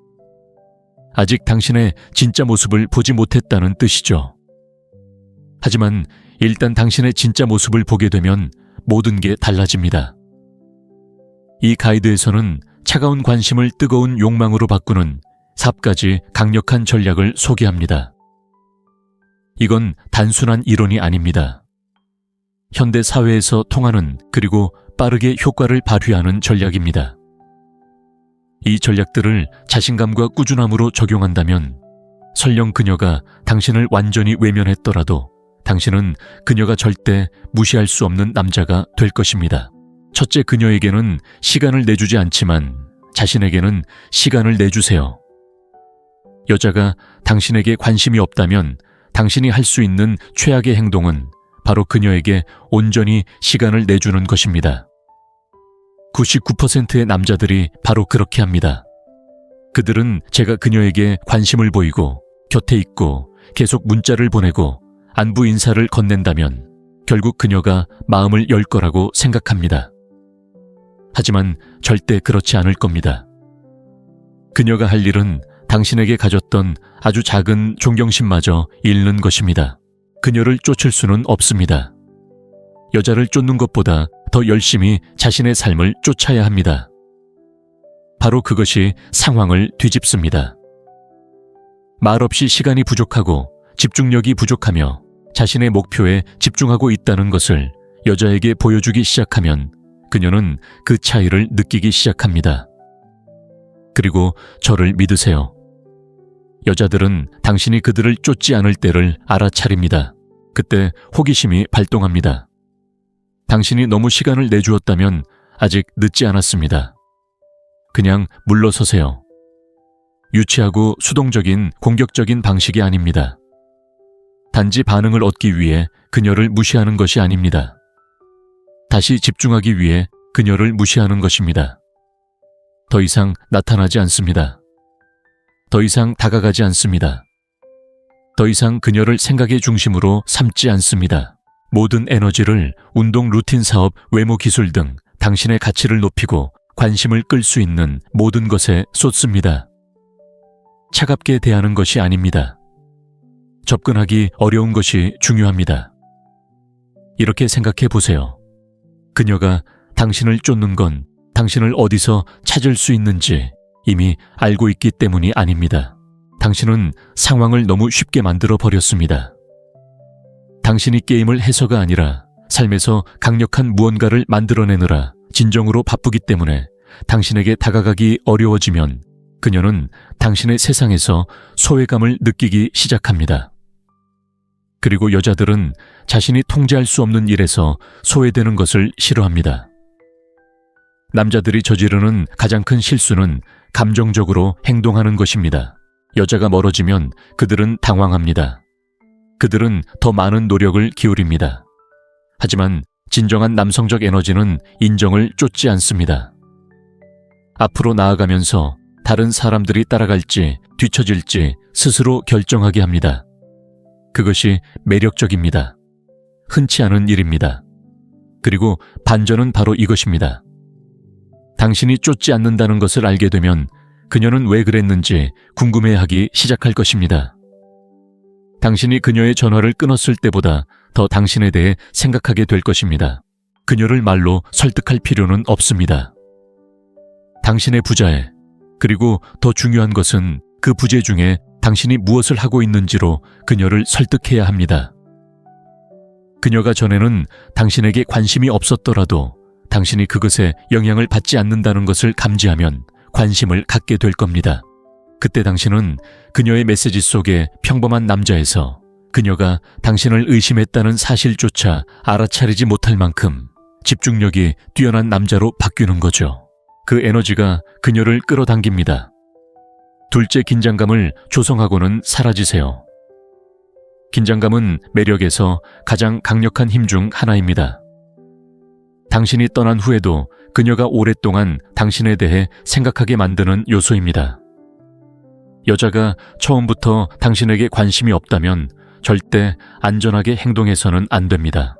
아직 당신의 진짜 모습을 보지 못했다는 뜻이죠. 하지만 일단 당신의 진짜 모습을 보게 되면 모든 게 달라집니다. 이 가이드에서는 차가운 관심을 뜨거운 욕망으로 바꾸는 4가지 강력한 전략을 소개합니다. 이건 단순한 이론이 아닙니다. 현대 사회에서 통하는 그리고 빠르게 효과를 발휘하는 전략입니다. 이 전략들을 자신감과 꾸준함으로 적용한다면 설령 그녀가 당신을 완전히 외면했더라도 당신은 그녀가 절대 무시할 수 없는 남자가 될 것입니다. 첫째, 그녀에게는 시간을 내주지 않지만 자신에게는 시간을 내주세요. 여자가 당신에게 관심이 없다면 당신이 할 수 있는 최악의 행동은 바로 그녀에게 온전히 시간을 내주는 것입니다. 99%의 남자들이 바로 그렇게 합니다. 그들은 제가 그녀에게 관심을 보이고 곁에 있고 계속 문자를 보내고 안부 인사를 건넨다면 결국 그녀가 마음을 열 거라고 생각합니다. 하지만 절대 그렇지 않을 겁니다. 그녀가 할 일은 당신에게 가졌던 아주 작은 존경심마저 잃는 것입니다. 그녀를 쫓을 수는 없습니다. 여자를 쫓는 것보다 더 열심히 자신의 삶을 쫓아야 합니다. 바로 그것이 상황을 뒤집습니다. 말없이 시간이 부족하고 집중력이 부족하며 자신의 목표에 집중하고 있다는 것을 여자에게 보여주기 시작하면 그녀는 그 차이를 느끼기 시작합니다. 그리고 저를 믿으세요. 여자들은 당신이 그들을 쫓지 않을 때를 알아차립니다. 그때 호기심이 발동합니다. 당신이 너무 시간을 내주었다면 아직 늦지 않았습니다. 그냥 물러서세요. 유치하고 수동적인 공격적인 방식이 아닙니다. 단지 반응을 얻기 위해 그녀를 무시하는 것이 아닙니다. 다시 집중하기 위해 그녀를 무시하는 것입니다. 더 이상 나타나지 않습니다. 더 이상 다가가지 않습니다. 더 이상 그녀를 생각의 중심으로 삼지 않습니다. 모든 에너지를 운동 루틴 사업, 외모 기술 등 당신의 가치를 높이고 관심을 끌 수 있는 모든 것에 쏟습니다. 차갑게 대하는 것이 아닙니다. 접근하기 어려운 것이 중요합니다. 이렇게 생각해 보세요. 그녀가 당신을 쫓는 건 당신을 어디서 찾을 수 있는지 이미 알고 있기 때문이 아닙니다. 당신은 상황을 너무 쉽게 만들어 버렸습니다. 당신이 게임을 해서가 아니라 삶에서 강력한 무언가를 만들어내느라 진정으로 바쁘기 때문에 당신에게 다가가기 어려워지면 그녀는 당신의 세상에서 소외감을 느끼기 시작합니다. 그리고 여자들은 자신이 통제할 수 없는 일에서 소외되는 것을 싫어합니다. 남자들이 저지르는 가장 큰 실수는 감정적으로 행동하는 것입니다. 여자가 멀어지면 그들은 당황합니다. 그들은 더 많은 노력을 기울입니다. 하지만 진정한 남성적 에너지는 인정을 쫓지 않습니다. 앞으로 나아가면서 다른 사람들이 따라갈지 뒤처질지 스스로 결정하게 합니다. 그것이 매력적입니다. 흔치 않은 일입니다. 그리고 반전은 바로 이것입니다. 당신이 쫓지 않는다는 것을 알게 되면 그녀는 왜 그랬는지 궁금해하기 시작할 것입니다. 당신이 그녀의 전화를 끊었을 때보다 더 당신에 대해 생각하게 될 것입니다. 그녀를 말로 설득할 필요는 없습니다. 당신의 부자에, 그리고 더 중요한 것은 그 부재 중에 당신이 무엇을 하고 있는지로 그녀를 설득해야 합니다. 그녀가 전에는 당신에게 관심이 없었더라도 당신이 그것에 영향을 받지 않는다는 것을 감지하면 관심을 갖게 될 겁니다. 그때 당신은 그녀의 메시지 속에 평범한 남자에서 그녀가 당신을 의심했다는 사실조차 알아차리지 못할 만큼 집중력이 뛰어난 남자로 바뀌는 거죠. 그 에너지가 그녀를 끌어당깁니다. 둘째, 긴장감을 조성하고는 사라지세요. 긴장감은 매력에서 가장 강력한 힘 중 하나입니다. 당신이 떠난 후에도 그녀가 오랫동안 당신에 대해 생각하게 만드는 요소입니다. 여자가 처음부터 당신에게 관심이 없다면 절대 안전하게 행동해서는 안 됩니다.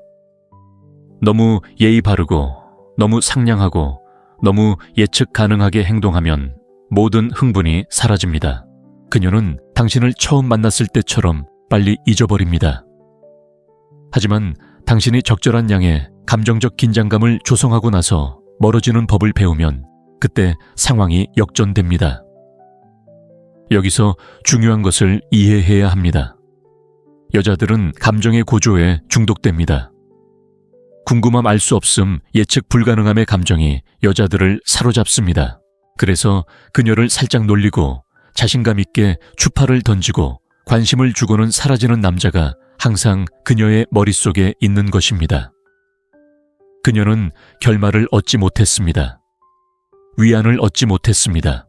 너무 예의 바르고 너무 상냥하고 너무 예측 가능하게 행동하면 모든 흥분이 사라집니다. 그녀는 당신을 처음 만났을 때처럼 빨리 잊어버립니다. 하지만 당신이 적절한 양의 감정적 긴장감을 조성하고 나서 멀어지는 법을 배우면 그때 상황이 역전됩니다. 여기서 중요한 것을 이해해야 합니다. 여자들은 감정의 고조에 중독됩니다. 궁금함 알 수 없음, 예측 불가능함의 감정이 여자들을 사로잡습니다. 그래서 그녀를 살짝 놀리고 자신감 있게 추파를 던지고 관심을 주고는 사라지는 남자가 항상 그녀의 머릿속에 있는 것입니다. 그녀는 결말을 얻지 못했습니다. 위안을 얻지 못했습니다.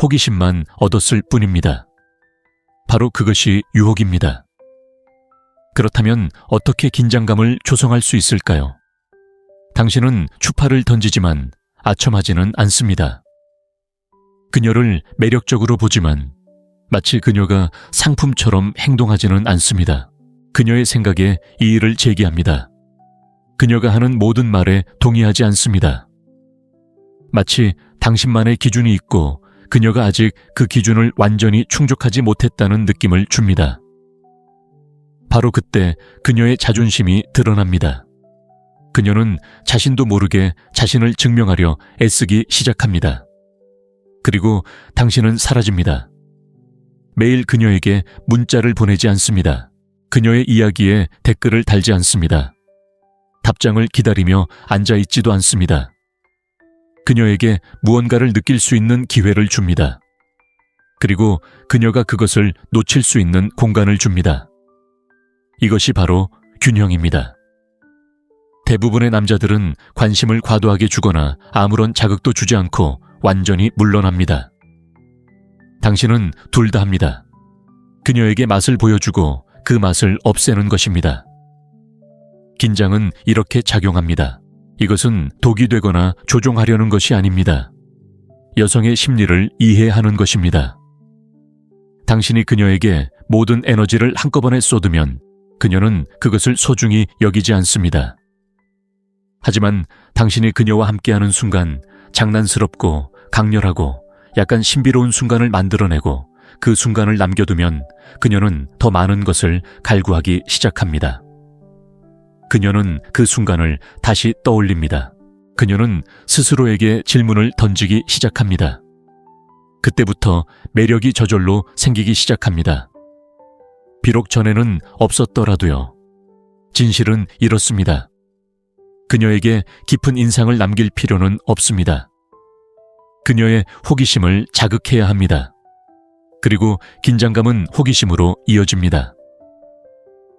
호기심만 얻었을 뿐입니다. 바로 그것이 유혹입니다. 그렇다면 어떻게 긴장감을 조성할 수 있을까요? 당신은 추파를 던지지만 아첨하지는 않습니다. 그녀를 매력적으로 보지만 마치 그녀가 상품처럼 행동하지는 않습니다. 그녀의 생각에 이의를 제기합니다. 그녀가 하는 모든 말에 동의하지 않습니다. 마치 당신만의 기준이 있고 그녀가 아직 그 기준을 완전히 충족하지 못했다는 느낌을 줍니다. 바로 그때 그녀의 자존심이 드러납니다. 그녀는 자신도 모르게 자신을 증명하려 애쓰기 시작합니다. 그리고 당신은 사라집니다. 매일 그녀에게 문자를 보내지 않습니다. 그녀의 이야기에 댓글을 달지 않습니다. 답장을 기다리며 앉아있지도 않습니다. 그녀에게 무언가를 느낄 수 있는 기회를 줍니다. 그리고 그녀가 그것을 놓칠 수 있는 공간을 줍니다. 이것이 바로 균형입니다. 대부분의 남자들은 관심을 과도하게 주거나 아무런 자극도 주지 않고 완전히 물러납니다. 당신은 둘 다 합니다. 그녀에게 맛을 보여주고 그 맛을 없애는 것입니다. 긴장은 이렇게 작용합니다. 이것은 독이 되거나 조종하려는 것이 아닙니다. 여성의 심리를 이해하는 것입니다. 당신이 그녀에게 모든 에너지를 한꺼번에 쏟으면 그녀는 그것을 소중히 여기지 않습니다. 하지만 당신이 그녀와 함께하는 순간 장난스럽고 강렬하고 약간 신비로운 순간을 만들어내고 그 순간을 남겨두면 그녀는 더 많은 것을 갈구하기 시작합니다. 그녀는 그 순간을 다시 떠올립니다. 그녀는 스스로에게 질문을 던지기 시작합니다. 그때부터 매력이 저절로 생기기 시작합니다. 비록 전에는 없었더라도요. 진실은 이렇습니다. 그녀에게 깊은 인상을 남길 필요는 없습니다. 그녀의 호기심을 자극해야 합니다. 그리고 긴장감은 호기심으로 이어집니다.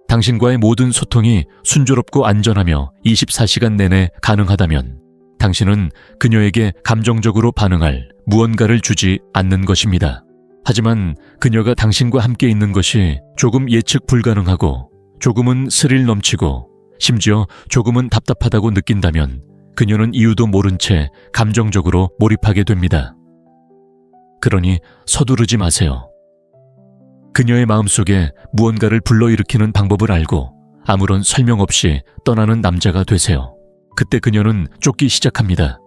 당신과의 모든 소통이 순조롭고 안전하며 24시간 내내 가능하다면 당신은 그녀에게 감정적으로 반응할 무언가를 주지 않는 것입니다. 하지만 그녀가 당신과 함께 있는 것이 조금 예측 불가능하고 조금은 스릴 넘치고 심지어 조금은 답답하다고 느낀다면 그녀는 이유도 모른 채 감정적으로 몰입하게 됩니다. 그러니 서두르지 마세요. 그녀의 마음속에 무언가를 불러일으키는 방법을 알고 아무런 설명 없이 떠나는 남자가 되세요. 그때 그녀는 쫓기 시작합니다.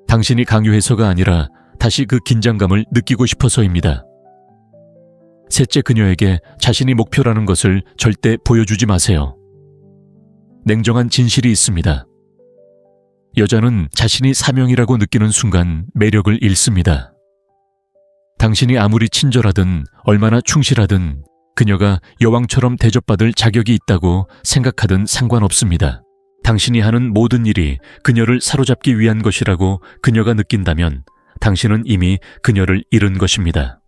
당신이 강요해서가 아니라 다시 그 긴장감을 느끼고 싶어서입니다. 셋째, 그녀에게 자신이 목표라는 것을 절대 보여주지 마세요. 냉정한 진실이 있습니다. 여자는 자신이 사명이라고 느끼는 순간 매력을 잃습니다. 당신이 아무리 친절하든 얼마나 충실하든 그녀가 여왕처럼 대접받을 자격이 있다고 생각하든 상관없습니다. 당신이 하는 모든 일이 그녀를 사로잡기 위한 것이라고 그녀가 느낀다면 당신은 이미 그녀를 잃은 것입니다.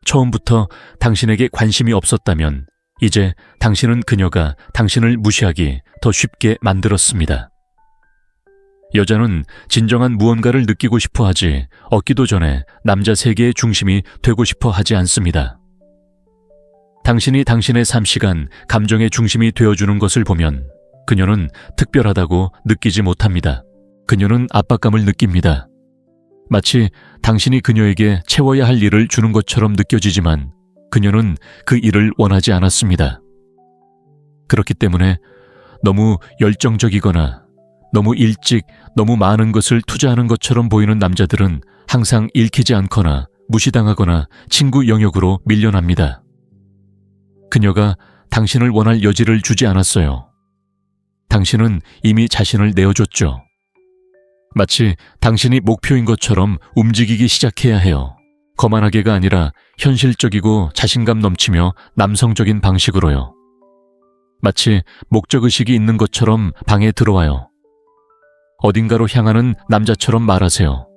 처음부터 당신에게 관심이 없었다면 이제 당신은 그녀가 당신을 무시하기 더 쉽게 만들었습니다. 여자는 진정한 무언가를 느끼고 싶어 하지 얻기도 전에 남자 세계의 중심이 되고 싶어 하지 않습니다. 당신이 당신의 삶 시간 감정의 중심이 되어주는 것을 보면 그녀는 특별하다고 느끼지 못합니다. 그녀는 압박감을 느낍니다. 마치 당신이 그녀에게 채워야 할 일을 주는 것처럼 느껴지지만 그녀는 그 일을 원하지 않았습니다. 그렇기 때문에 너무 열정적이거나 너무 일찍 너무 많은 것을 투자하는 것처럼 보이는 남자들은 항상 읽히지 않거나 무시당하거나 친구 영역으로 밀려납니다. 그녀가 당신을 원할 여지를 주지 않았어요. 당신은 이미 자신을 내어줬죠. 마치 당신이 목표인 것처럼 움직이기 시작해야 해요. 거만하게가 아니라 현실적이고 자신감 넘치며 남성적인 방식으로요. 마치 목적의식이 있는 것처럼 방에 들어와요. 어딘가로 향하는 남자처럼 말하세요.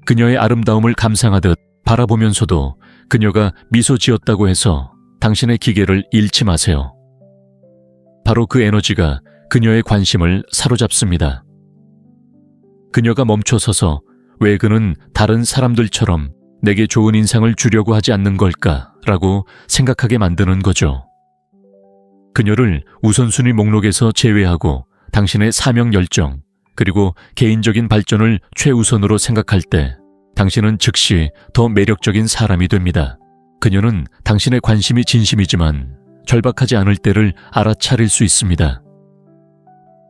그녀의 아름다움을 감상하듯 바라보면서도 그녀가 미소 지었다고 해서 당신의 기계를 잃지 마세요. 바로 그 에너지가 그녀의 관심을 사로잡습니다. 그녀가 멈춰서서 왜 그는 다른 사람들처럼 내게 좋은 인상을 주려고 하지 않는 걸까라고 생각하게 만드는 거죠. 그녀를 우선순위 목록에서 제외하고 당신의 사명 열정 그리고 개인적인 발전을 최우선으로 생각할 때 당신은 즉시 더 매력적인 사람이 됩니다. 그녀는 당신의 관심이 진심이지만 절박하지 않을 때를 알아차릴 수 있습니다.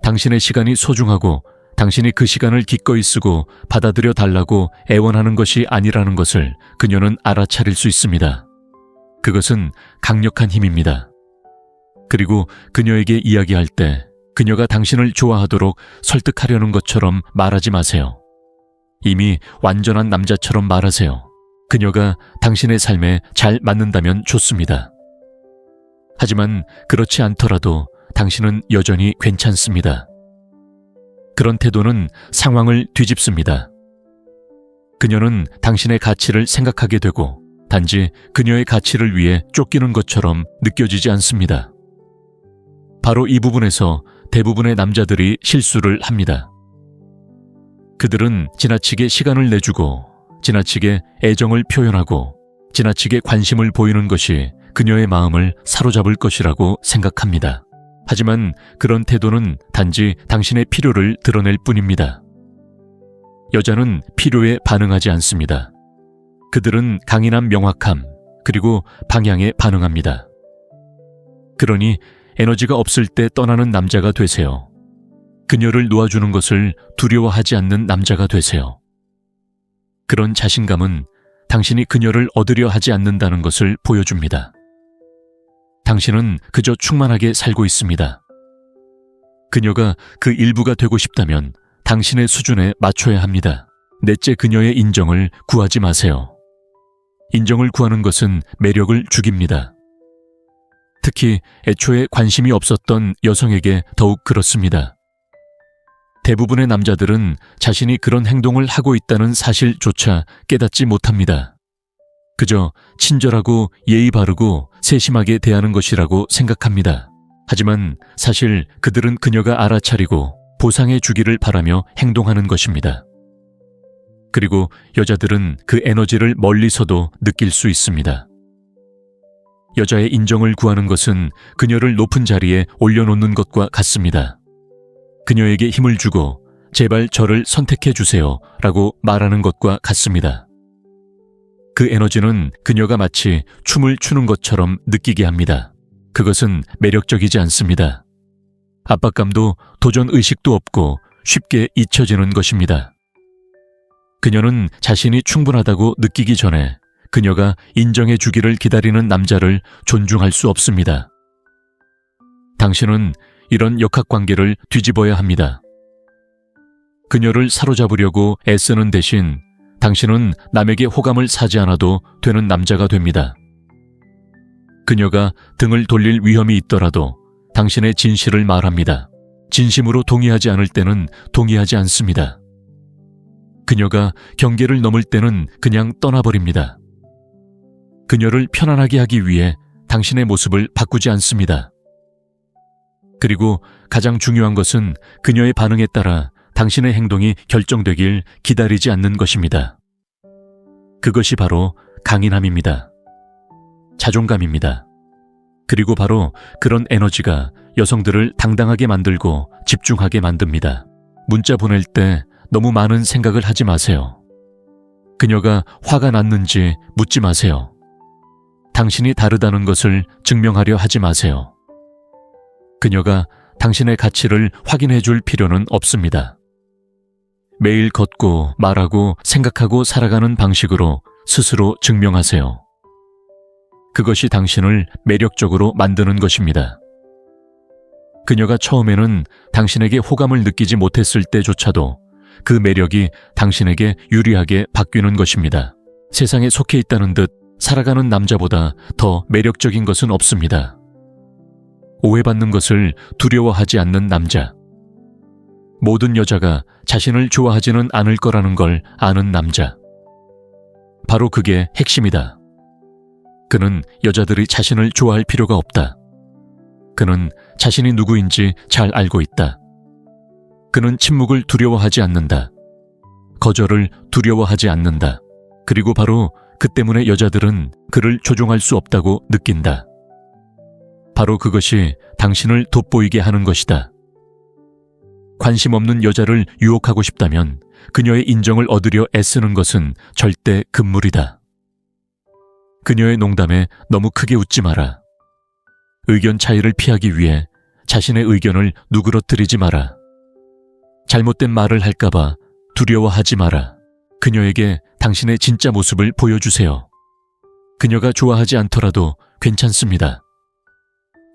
당신의 시간이 소중하고 당신이 그 시간을 기꺼이 쓰고 받아들여 달라고 애원하는 것이 아니라는 것을 그녀는 알아차릴 수 있습니다. 그것은 강력한 힘입니다. 그리고 그녀에게 이야기할 때 그녀가 당신을 좋아하도록 설득하려는 것처럼 말하지 마세요. 이미 완전한 남자처럼 말하세요. 그녀가 당신의 삶에 잘 맞는다면 좋습니다. 하지만 그렇지 않더라도 당신은 여전히 괜찮습니다. 그런 태도는 상황을 뒤집습니다. 그녀는 당신의 가치를 생각하게 되고 단지 그녀의 가치를 위해 쫓기는 것처럼 느껴지지 않습니다. 바로 이 부분에서 대부분의 남자들이 실수를 합니다. 그들은 지나치게 시간을 내주고 지나치게 애정을 표현하고 지나치게 관심을 보이는 것이 그녀의 마음을 사로잡을 것이라고 생각합니다. 하지만 그런 태도는 단지 당신의 필요를 드러낼 뿐입니다. 여자는 필요에 반응하지 않습니다. 그들은 강인한 명확함 그리고 방향에 반응합니다. 그러니 에너지가 없을 때 떠나는 남자가 되세요. 그녀를 놓아주는 것을 두려워하지 않는 남자가 되세요. 그런 자신감은 당신이 그녀를 얻으려 하지 않는다는 것을 보여줍니다. 당신은 그저 충만하게 살고 있습니다. 그녀가 그 일부가 되고 싶다면 당신의 수준에 맞춰야 합니다. 넷째, 그녀의 인정을 구하지 마세요. 인정을 구하는 것은 매력을 죽입니다. 특히 애초에 관심이 없었던 여성에게 더욱 그렇습니다. 대부분의 남자들은 자신이 그런 행동을 하고 있다는 사실조차 깨닫지 못합니다. 그저 친절하고 예의 바르고 세심하게 대하는 것이라고 생각합니다. 하지만 사실 그들은 그녀가 알아차리고 보상해 주기를 바라며 행동하는 것입니다. 그리고 여자들은 그 에너지를 멀리서도 느낄 수 있습니다. 여자의 인정을 구하는 것은 그녀를 높은 자리에 올려놓는 것과 같습니다. 그녀에게 힘을 주고 제발 저를 선택해 주세요 라고 말하는 것과 같습니다. 그 에너지는 그녀가 마치 춤을 추는 것처럼 느끼게 합니다. 그것은 매력적이지 않습니다. 압박감도 도전 의식도 없고 쉽게 잊혀지는 것입니다. 그녀는 자신이 충분하다고 느끼기 전에 그녀가 인정해 주기를 기다리는 남자를 존중할 수 없습니다. 당신은 이런 역학관계를 뒤집어야 합니다. 그녀를 사로잡으려고 애쓰는 대신 당신은 남에게 호감을 사지 않아도 되는 남자가 됩니다. 그녀가 등을 돌릴 위험이 있더라도 당신의 진실을 말합니다. 진심으로 동의하지 않을 때는 동의하지 않습니다. 그녀가 경계를 넘을 때는 그냥 떠나버립니다. 그녀를 편안하게 하기 위해 당신의 모습을 바꾸지 않습니다. 그리고 가장 중요한 것은 그녀의 반응에 따라 당신의 행동이 결정되길 기다리지 않는 것입니다. 그것이 바로 강인함입니다. 자존감입니다. 그리고 바로 그런 에너지가 여성들을 당당하게 만들고 집중하게 만듭니다. 문자 보낼 때 너무 많은 생각을 하지 마세요. 그녀가 화가 났는지 묻지 마세요. 당신이 다르다는 것을 증명하려 하지 마세요. 그녀가 당신의 가치를 확인해 줄 필요는 없습니다. 매일 걷고 말하고 생각하고 살아가는 방식으로 스스로 증명하세요. 그것이 당신을 매력적으로 만드는 것입니다. 그녀가 처음에는 당신에게 호감을 느끼지 못했을 때조차도 그 매력이 당신에게 유리하게 바뀌는 것입니다. 세상에 속해 있다는 듯 살아가는 남자보다 더 매력적인 것은 없습니다. 오해받는 것을 두려워하지 않는 남자. 모든 여자가 자신을 좋아하지는 않을 거라는 걸 아는 남자. 바로 그게 핵심이다. 그는 여자들이 자신을 좋아할 필요가 없다. 그는 자신이 누구인지 잘 알고 있다. 그는 침묵을 두려워하지 않는다. 거절을 두려워하지 않는다. 그리고 바로 그 때문에 여자들은 그를 조종할 수 없다고 느낀다. 바로 그것이 당신을 돋보이게 하는 것이다. 관심 없는 여자를 유혹하고 싶다면 그녀의 인정을 얻으려 애쓰는 것은 절대 금물이다. 그녀의 농담에 너무 크게 웃지 마라. 의견 차이를 피하기 위해 자신의 의견을 누그러뜨리지 마라. 잘못된 말을 할까봐 두려워하지 마라. 그녀에게 당신의 진짜 모습을 보여주세요. 그녀가 좋아하지 않더라도 괜찮습니다.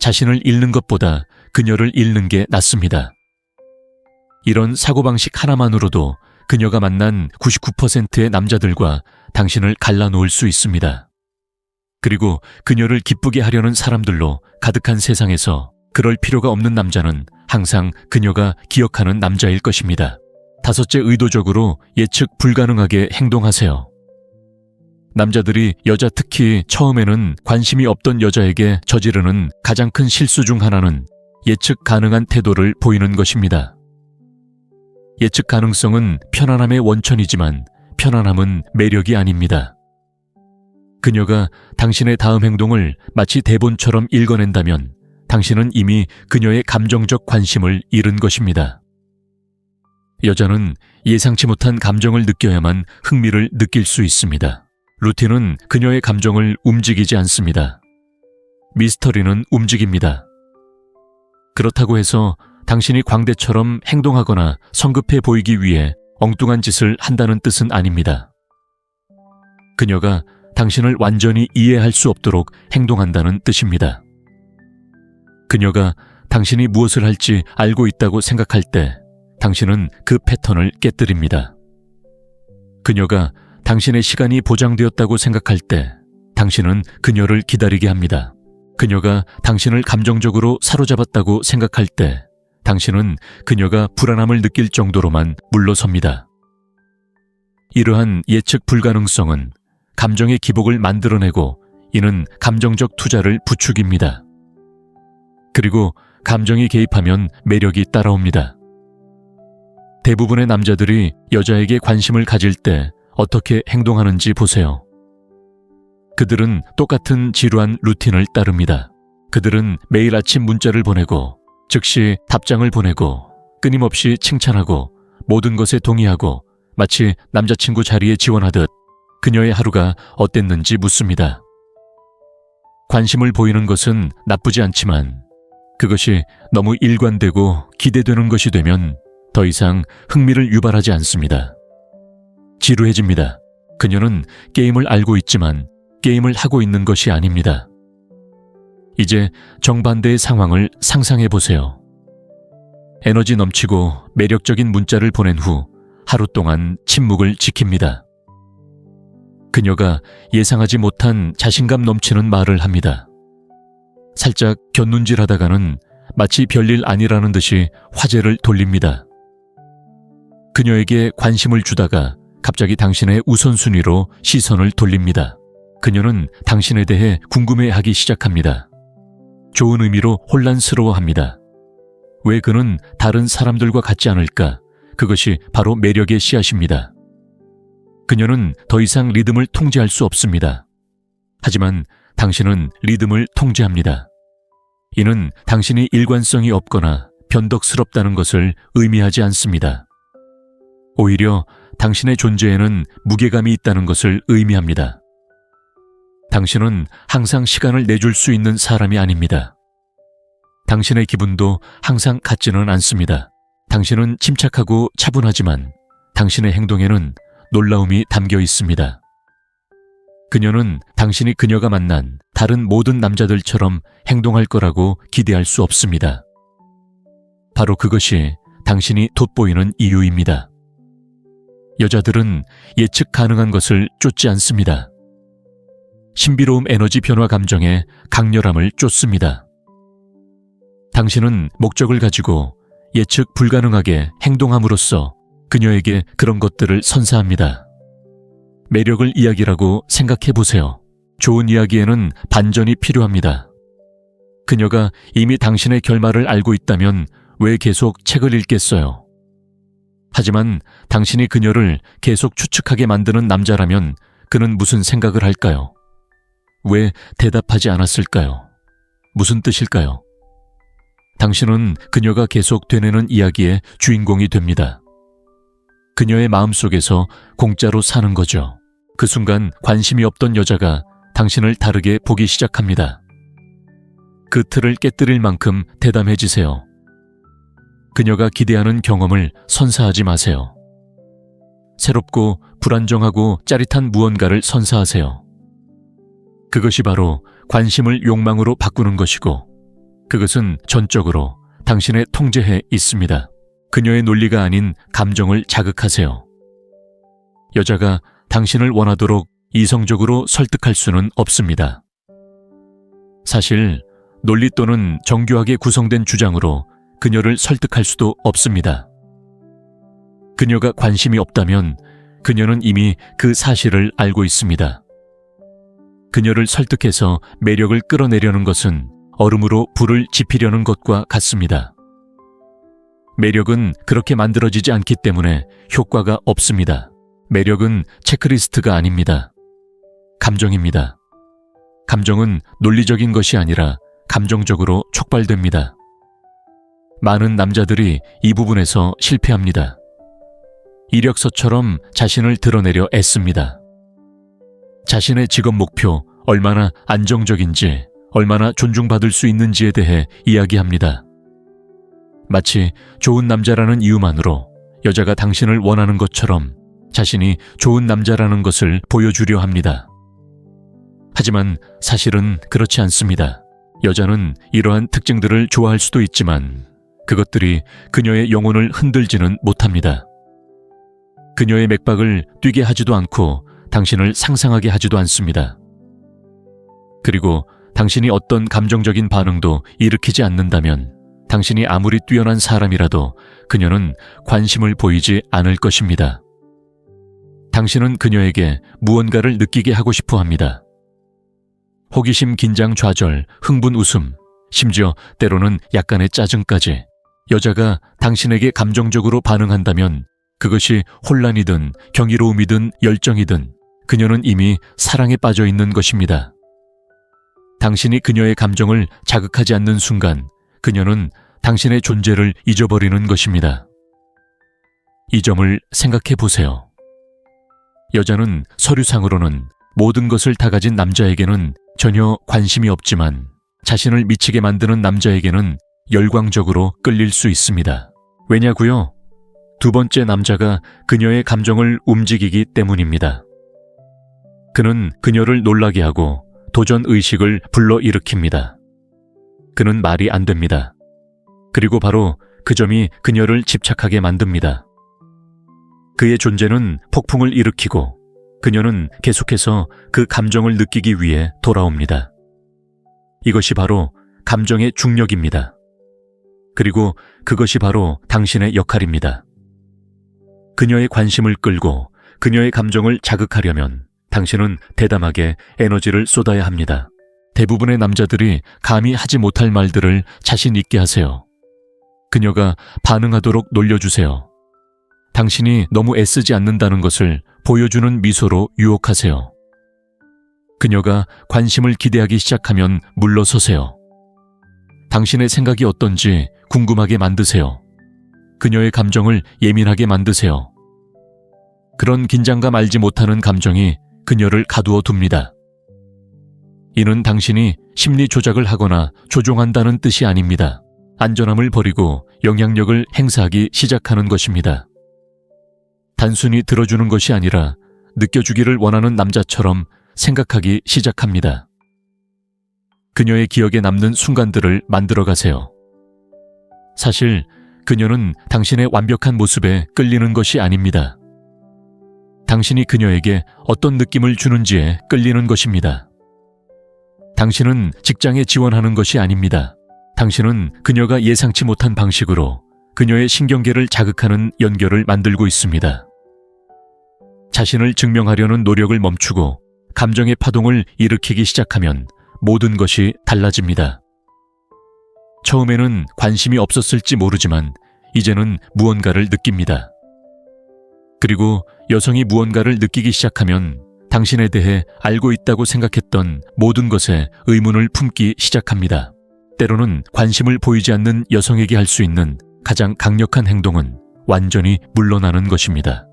자신을 잃는 것보다 그녀를 잃는 게 낫습니다. 이런 사고방식 하나만으로도 그녀가 만난 99%의 남자들과 당신을 갈라놓을 수 있습니다. 그리고 그녀를 기쁘게 하려는 사람들로 가득한 세상에서 그럴 필요가 없는 남자는 항상 그녀가 기억하는 남자일 것입니다. 다섯째, 의도적으로 예측 불가능하게 행동하세요. 남자들이 여자, 특히 처음에는 관심이 없던 여자에게 저지르는 가장 큰 실수 중 하나는 예측 가능한 태도를 보이는 것입니다. 예측 가능성은 편안함의 원천이지만 편안함은 매력이 아닙니다. 그녀가 당신의 다음 행동을 마치 대본처럼 읽어낸다면 당신은 이미 그녀의 감정적 관심을 잃은 것입니다. 여자는 예상치 못한 감정을 느껴야만 흥미를 느낄 수 있습니다. 루틴은 그녀의 감정을 움직이지 않습니다. 미스터리는 움직입니다. 그렇다고 해서 당신이 광대처럼 행동하거나 성급해 보이기 위해 엉뚱한 짓을 한다는 뜻은 아닙니다. 그녀가 당신을 완전히 이해할 수 없도록 행동한다는 뜻입니다. 그녀가 당신이 무엇을 할지 알고 있다고 생각할 때 당신은 그 패턴을 깨뜨립니다. 그녀가 당신의 시간이 보장되었다고 생각할 때 당신은 그녀를 기다리게 합니다. 그녀가 당신을 감정적으로 사로잡았다고 생각할 때 당신은 그녀가 불안함을 느낄 정도로만 물러섭니다. 이러한 예측 불가능성은 감정의 기복을 만들어내고 이는 감정적 투자를 부추깁니다. 그리고 감정이 개입하면 매력이 따라옵니다. 대부분의 남자들이 여자에게 관심을 가질 때 어떻게 행동하는지 보세요. 그들은 똑같은 지루한 루틴을 따릅니다. 그들은 매일 아침 문자를 보내고 즉시 답장을 보내고 끊임없이 칭찬하고 모든 것에 동의하고 마치 남자친구 자리에 지원하듯 그녀의 하루가 어땠는지 묻습니다. 관심을 보이는 것은 나쁘지 않지만 그것이 너무 일관되고 기대되는 것이 되면 더 이상 흥미를 유발하지 않습니다. 지루해집니다. 그녀는 게임을 알고 있지만 게임을 하고 있는 것이 아닙니다. 이제 정반대의 상황을 상상해 보세요. 에너지 넘치고 매력적인 문자를 보낸 후 하루 동안 침묵을 지킵니다. 그녀가 예상하지 못한 자신감 넘치는 말을 합니다. 살짝 곁눈질하다가는 마치 별일 아니라는 듯이 화제를 돌립니다. 그녀에게 관심을 주다가 갑자기 당신의 우선순위로 시선을 돌립니다. 그녀는 당신에 대해 궁금해하기 시작합니다. 좋은 의미로 혼란스러워합니다. 왜 그는 다른 사람들과 같지 않을까? 그것이 바로 매력의 씨앗입니다. 그녀는 더 이상 리듬을 통제할 수 없습니다. 하지만 당신은 리듬을 통제합니다. 이는 당신이 일관성이 없거나 변덕스럽다는 것을 의미하지 않습니다. 오히려 당신의 존재에는 무게감이 있다는 것을 의미합니다. 당신은 항상 시간을 내줄 수 있는 사람이 아닙니다. 당신의 기분도 항상 같지는 않습니다. 당신은 침착하고 차분하지만 당신의 행동에는 놀라움이 담겨 있습니다. 그녀는 당신이 그녀가 만난 다른 모든 남자들처럼 행동할 거라고 기대할 수 없습니다. 바로 그것이 당신이 돋보이는 이유입니다. 여자들은 예측 가능한 것을 쫓지 않습니다. 신비로움 에너지 변화 감정의 강렬함을 쫓습니다. 당신은 목적을 가지고 예측 불가능하게 행동함으로써 그녀에게 그런 것들을 선사합니다. 매력을 이야기라고 생각해 보세요. 좋은 이야기에는 반전이 필요합니다. 그녀가 이미 당신의 결말을 알고 있다면 왜 계속 책을 읽겠어요? 하지만 당신이 그녀를 계속 추측하게 만드는 남자라면 그는 무슨 생각을 할까요? 왜 대답하지 않았을까요? 무슨 뜻일까요? 당신은 그녀가 계속 되뇌는 이야기의 주인공이 됩니다. 그녀의 마음속에서 공짜로 사는 거죠. 그 순간 관심이 없던 여자가 당신을 다르게 보기 시작합니다. 그 틀을 깨뜨릴 만큼 대담해지세요. 그녀가 기대하는 경험을 선사하지 마세요. 새롭고 불안정하고 짜릿한 무언가를 선사하세요. 그것이 바로 관심을 욕망으로 바꾸는 것이고 그것은 전적으로 당신의 통제에 있습니다. 그녀의 논리가 아닌 감정을 자극하세요. 여자가 당신을 원하도록 이성적으로 설득할 수는 없습니다. 사실 논리 또는 정교하게 구성된 주장으로 그녀를 설득할 수도 없습니다. 그녀가 관심이 없다면 그녀는 이미 그 사실을 알고 있습니다. 그녀를 설득해서 매력을 끌어내려는 것은 얼음으로 불을 지피려는 것과 같습니다. 매력은 그렇게 만들어지지 않기 때문에 효과가 없습니다. 매력은 체크리스트가 아닙니다. 감정입니다. 감정은 논리적인 것이 아니라 감정적으로 촉발됩니다. 많은 남자들이 이 부분에서 실패합니다. 이력서처럼 자신을 드러내려 애씁니다. 자신의 직업 목표, 얼마나 안정적인지, 얼마나 존중받을 수 있는지에 대해 이야기합니다. 마치 좋은 남자라는 이유만으로 여자가 당신을 원하는 것처럼 자신이 좋은 남자라는 것을 보여주려 합니다. 하지만 사실은 그렇지 않습니다. 여자는 이러한 특징들을 좋아할 수도 있지만 그것들이 그녀의 영혼을 흔들지는 못합니다. 그녀의 맥박을 뛰게 하지도 않고 당신을 상상하게 하지도 않습니다. 그리고 당신이 어떤 감정적인 반응도 일으키지 않는다면 당신이 아무리 뛰어난 사람이라도 그녀는 관심을 보이지 않을 것입니다. 당신은 그녀에게 무언가를 느끼게 하고 싶어 합니다. 호기심, 긴장, 좌절, 흥분, 웃음, 심지어 때로는 약간의 짜증까지 여자가 당신에게 감정적으로 반응한다면 그것이 혼란이든 경이로움이든 열정이든 그녀는 이미 사랑에 빠져 있는 것입니다. 당신이 그녀의 감정을 자극하지 않는 순간 그녀는 당신의 존재를 잊어버리는 것입니다. 이 점을 생각해 보세요. 여자는 서류상으로는 모든 것을 다 가진 남자에게는 전혀 관심이 없지만 자신을 미치게 만드는 남자에게는 열광적으로 끌릴 수 있습니다. 왜냐고요? 두 번째 남자가 그녀의 감정을 움직이기 때문입니다. 그는 그녀를 놀라게 하고 도전 의식을 불러일으킵니다. 그는 말이 안 됩니다. 그리고 바로 그 점이 그녀를 집착하게 만듭니다. 그의 존재는 폭풍을 일으키고 그녀는 계속해서 그 감정을 느끼기 위해 돌아옵니다. 이것이 바로 감정의 중력입니다. 그리고 그것이 바로 당신의 역할입니다. 그녀의 관심을 끌고 그녀의 감정을 자극하려면 당신은 대담하게 에너지를 쏟아야 합니다. 대부분의 남자들이 감히 하지 못할 말들을 자신 있게 하세요. 그녀가 반응하도록 놀려주세요. 당신이 너무 애쓰지 않는다는 것을 보여주는 미소로 유혹하세요. 그녀가 관심을 기대하기 시작하면 물러서세요. 당신의 생각이 어떤지 궁금하게 만드세요. 그녀의 감정을 예민하게 만드세요. 그런 긴장감 알지 못하는 감정이 그녀를 가두어 둡니다. 이는 당신이 심리 조작을 하거나 조종한다는 뜻이 아닙니다. 안전함을 버리고 영향력을 행사하기 시작하는 것입니다. 단순히 들어주는 것이 아니라 느껴주기를 원하는 남자처럼 생각하기 시작합니다. 그녀의 기억에 남는 순간들을 만들어 가세요. 사실 그녀는 당신의 완벽한 모습에 끌리는 것이 아닙니다. 당신이 그녀에게 어떤 느낌을 주는지에 끌리는 것입니다. 당신은 직장에 지원하는 것이 아닙니다. 당신은 그녀가 예상치 못한 방식으로 그녀의 신경계를 자극하는 연결을 만들고 있습니다. 자신을 증명하려는 노력을 멈추고 감정의 파동을 일으키기 시작하면 모든 것이 달라집니다. 처음에는 관심이 없었을지 모르지만 이제는 무언가를 느낍니다. 그리고 여성이 무언가를 느끼기 시작하면 당신에 대해 알고 있다고 생각했던 모든 것에 의문을 품기 시작합니다. 때로는 관심을 보이지 않는 여성에게 할 수 있는 가장 강력한 행동은 완전히 물러나는 것입니다.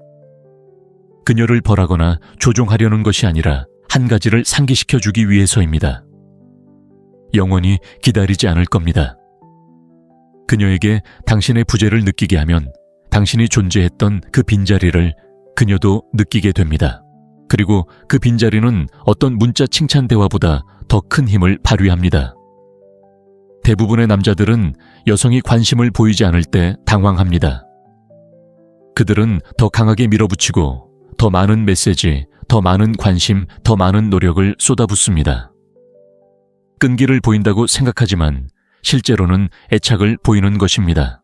그녀를 벌하거나 조종하려는 것이 아니라 한 가지를 상기시켜주기 위해서입니다. 영원히 기다리지 않을 겁니다. 그녀에게 당신의 부재를 느끼게 하면 당신이 존재했던 그 빈자리를 그녀도 느끼게 됩니다. 그리고 그 빈자리는 어떤 문자 칭찬 대화보다 더 큰 힘을 발휘합니다. 대부분의 남자들은 여성이 관심을 보이지 않을 때 당황합니다. 그들은 더 강하게 밀어붙이고 더 많은 메시지, 더 많은 관심, 더 많은 노력을 쏟아붓습니다. 끈기를 보인다고 생각하지만 실제로는 애착을 보이는 것입니다.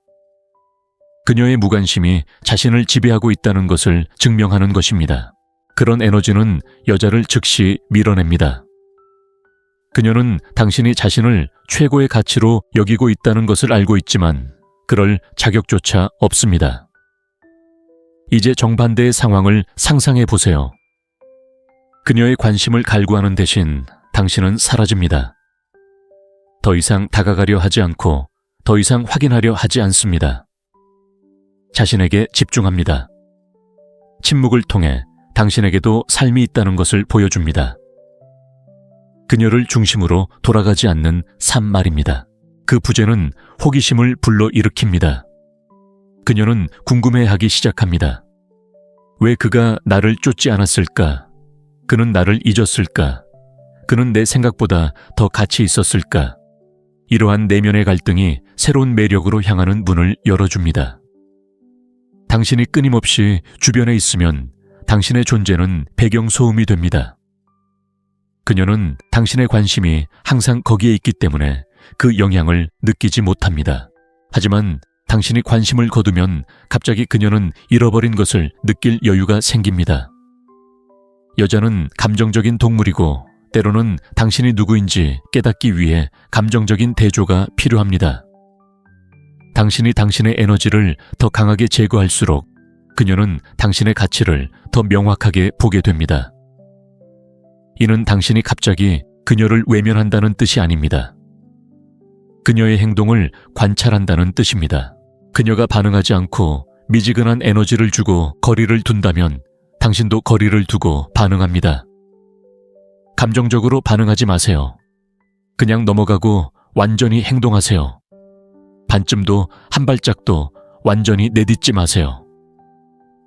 그녀의 무관심이 자신을 지배하고 있다는 것을 증명하는 것입니다. 그런 에너지는 여자를 즉시 밀어냅니다. 그녀는 당신이 자신을 최고의 가치로 여기고 있다는 것을 알고 있지만 그럴 자격조차 없습니다. 이제 정반대의 상황을 상상해 보세요. 그녀의 관심을 갈구하는 대신 당신은 사라집니다. 더 이상 다가가려 하지 않고 더 이상 확인하려 하지 않습니다. 자신에게 집중합니다. 침묵을 통해 당신에게도 삶이 있다는 것을 보여줍니다. 그녀를 중심으로 돌아가지 않는 삶 말입니다. 그 부재는 호기심을 불러일으킵니다. 그녀는 궁금해하기 시작합니다. 왜 그가 나를 쫓지 않았을까? 그는 나를 잊었을까? 그는 내 생각보다 더 가치 있었을까? 이러한 내면의 갈등이 새로운 매력으로 향하는 문을 열어줍니다. 당신이 끊임없이 주변에 있으면 당신의 존재는 배경소음이 됩니다. 그녀는 당신의 관심이 항상 거기에 있기 때문에 그 영향을 느끼지 못합니다. 하지만 당신이 관심을 거두면 갑자기 그녀는 잃어버린 것을 느낄 여유가 생깁니다. 여자는 감정적인 동물이고 때로는 당신이 누구인지 깨닫기 위해 감정적인 대조가 필요합니다. 당신이 당신의 에너지를 더 강하게 제거할수록 그녀는 당신의 가치를 더 명확하게 보게 됩니다. 이는 당신이 갑자기 그녀를 외면한다는 뜻이 아닙니다. 그녀의 행동을 관찰한다는 뜻입니다. 그녀가 반응하지 않고 미지근한 에너지를 주고 거리를 둔다면 당신도 거리를 두고 반응합니다. 감정적으로 반응하지 마세요. 그냥 넘어가고 완전히 행동하세요. 반쯤도 한 발짝도 완전히 내딛지 마세요.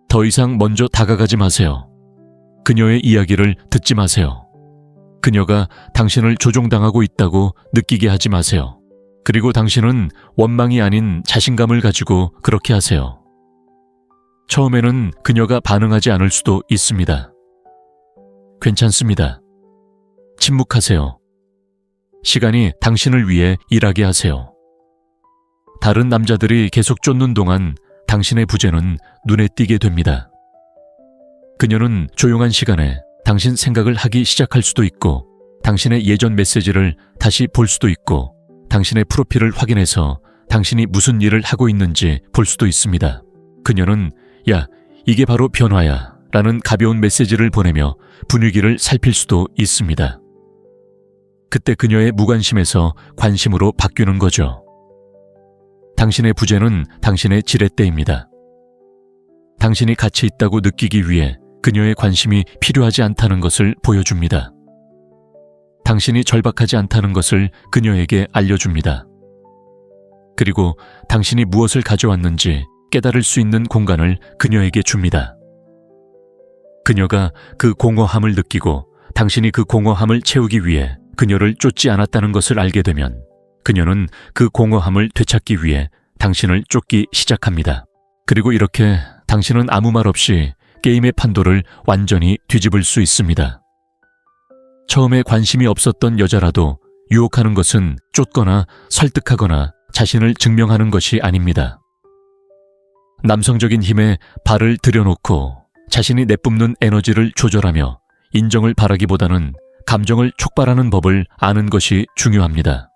더 이상 먼저 다가가지 마세요. 그녀의 이야기를 듣지 마세요. 그녀가 당신을 조종당하고 있다고 느끼게 하지 마세요. 그리고 당신은 원망이 아닌 자신감을 가지고 그렇게 하세요. 처음에는 그녀가 반응하지 않을 수도 있습니다. 괜찮습니다. 침묵하세요. 시간이 당신을 위해 일하게 하세요. 다른 남자들이 계속 쫓는 동안 당신의 부재는 눈에 띄게 됩니다. 그녀는 조용한 시간에 당신 생각을 하기 시작할 수도 있고 당신의 예전 메시지를 다시 볼 수도 있고 당신의 프로필을 확인해서 당신이 무슨 일을 하고 있는지 볼 수도 있습니다. 그녀는 야, 이게 바로 변화야 라는 가벼운 메시지를 보내며 분위기를 살필 수도 있습니다. 그때 그녀의 무관심에서 관심으로 바뀌는 거죠. 당신의 부재는 당신의 지렛대입니다. 당신이 가치 있다고 느끼기 위해 그녀의 관심이 필요하지 않다는 것을 보여줍니다. 당신이 절박하지 않다는 것을 그녀에게 알려줍니다. 그리고 당신이 무엇을 가져왔는지 깨달을 수 있는 공간을 그녀에게 줍니다. 그녀가 그 공허함을 느끼고 당신이 그 공허함을 채우기 위해 그녀를 쫓지 않았다는 것을 알게 되면 그녀는 그 공허함을 되찾기 위해 당신을 쫓기 시작합니다. 그리고 이렇게 당신은 아무 말 없이 게임의 판도를 완전히 뒤집을 수 있습니다. 처음에 관심이 없었던 여자라도 유혹하는 것은 쫓거나 설득하거나 자신을 증명하는 것이 아닙니다. 남성적인 힘에 발을 들여놓고 자신이 내뿜는 에너지를 조절하며 인정을 바라기보다는 감정을 촉발하는 법을 아는 것이 중요합니다.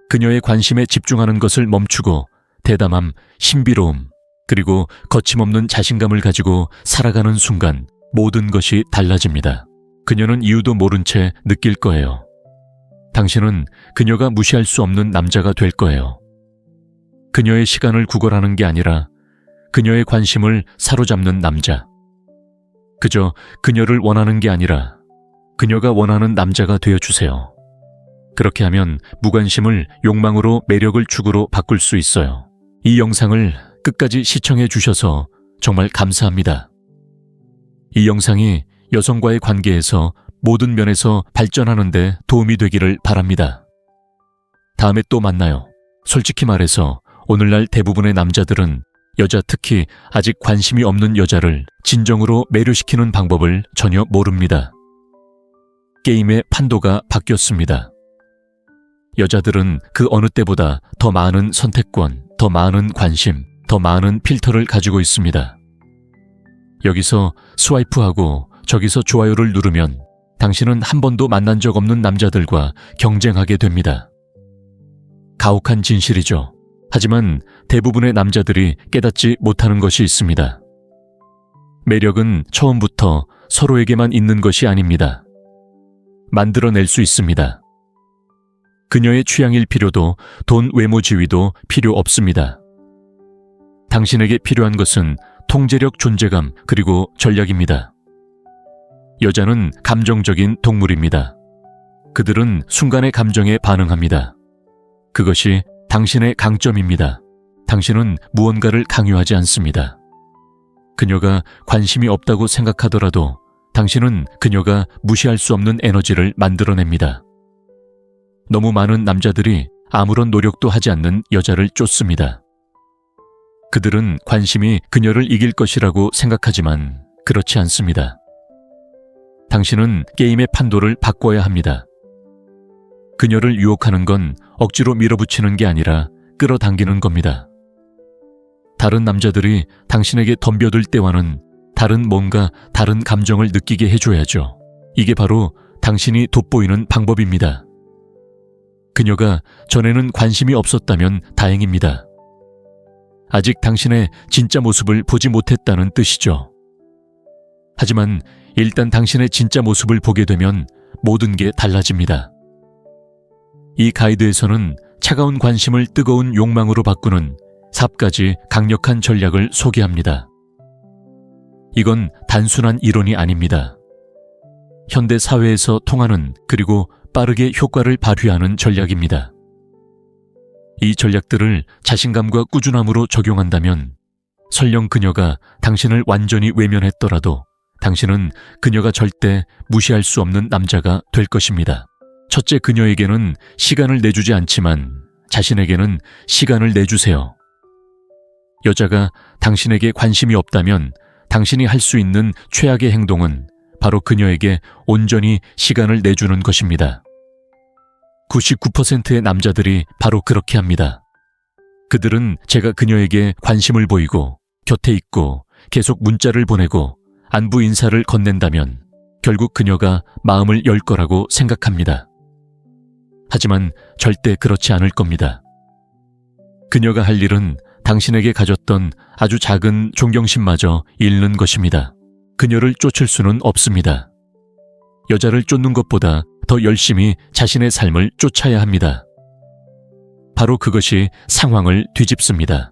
그녀의 관심에 집중하는 것을 멈추고 대담함, 신비로움, 그리고 거침없는 자신감을 가지고 살아가는 순간 모든 것이 달라집니다. 그녀는 이유도 모른 채 느낄 거예요. 당신은 그녀가 무시할 수 없는 남자가 될 거예요. 그녀의 시간을 구걸하는 게 아니라 그녀의 관심을 사로잡는 남자. 그저 그녀를 원하는 게 아니라 그녀가 원하는 남자가 되어주세요. 그렇게 하면 무관심을 욕망으로 매력을 축으로 바꿀 수 있어요. 이 영상을 끝까지 시청해 주셔서 정말 감사합니다. 이 영상이 여성과의 관계에서 모든 면에서 발전하는 데 도움이 되기를 바랍니다. 다음에 또 만나요. 솔직히 말해서 오늘날 대부분의 남자들은 여자, 특히 아직 관심이 없는 여자를 진정으로 매료시키는 방법을 전혀 모릅니다. 게임의 판도가 바뀌었습니다. 여자들은 그 어느 때보다 더 많은 선택권, 더 많은 관심, 더 많은 필터를 가지고 있습니다. 여기서 스와이프하고 저기서 좋아요를 누르면 당신은 한 번도 만난 적 없는 남자들과 경쟁하게 됩니다. 가혹한 진실이죠. 하지만 대부분의 남자들이 깨닫지 못하는 것이 있습니다. 매력은 처음부터 서로에게만 있는 것이 아닙니다. 만들어낼 수 있습니다. 그녀의 취향일 필요도 돈, 외모, 지위도 필요 없습니다. 당신에게 필요한 것은 통제력, 존재감, 그리고 전략입니다. 여자는 감정적인 동물입니다. 그들은 순간의 감정에 반응합니다. 그것이 당신의 강점입니다. 당신은 무언가를 강요하지 않습니다. 그녀가 관심이 없다고 생각하더라도 당신은 그녀가 무시할 수 없는 에너지를 만들어냅니다. 너무 많은 남자들이 아무런 노력도 하지 않는 여자를 쫓습니다. 그들은 관심이 그녀를 이길 것이라고 생각하지만 그렇지 않습니다. 당신은 게임의 판도를 바꿔야 합니다. 그녀를 유혹하는 건 억지로 밀어붙이는 게 아니라 끌어당기는 겁니다. 다른 남자들이 당신에게 덤벼들 때와는 뭔가 다른 감정을 느끼게 해줘야죠. 이게 바로 당신이 돋보이는 방법입니다. 그녀가 전에는 관심이 없었다면 다행입니다. 아직 당신의 진짜 모습을 보지 못했다는 뜻이죠. 하지만 일단 당신의 진짜 모습을 보게 되면 모든 게 달라집니다. 이 가이드에서는 차가운 관심을 뜨거운 욕망으로 바꾸는 4가지 강력한 전략을 소개합니다. 이건 단순한 이론이 아닙니다. 현대 사회에서 통하는 그리고 빠르게 효과를 발휘하는 전략입니다. 이 전략들을 자신감과 꾸준함으로 적용한다면 설령 그녀가 당신을 완전히 외면했더라도 당신은 그녀가 절대 무시할 수 없는 남자가 될 것입니다. 첫째, 그녀에게는 시간을 내주지 않지만 자신에게는 시간을 내주세요. 여자가 당신에게 관심이 없다면 당신이 할 수 있는 최악의 행동은 바로 그녀에게 온전히 시간을 내주는 것입니다. 99%의 남자들이 바로 그렇게 합니다. 그들은 제가 그녀에게 관심을 보이고 곁에 있고 계속 문자를 보내고 안부 인사를 건넨다면 결국 그녀가 마음을 열 거라고 생각합니다. 하지만 절대 그렇지 않을 겁니다. 그녀가 할 일은 당신에게 가졌던 아주 작은 존경심마저 잃는 것입니다. 그녀를 쫓을 수는 없습니다. 여자를 쫓는 것보다 더 열심히 자신의 삶을 쫓아야 합니다. 바로 그것이 상황을 뒤집습니다.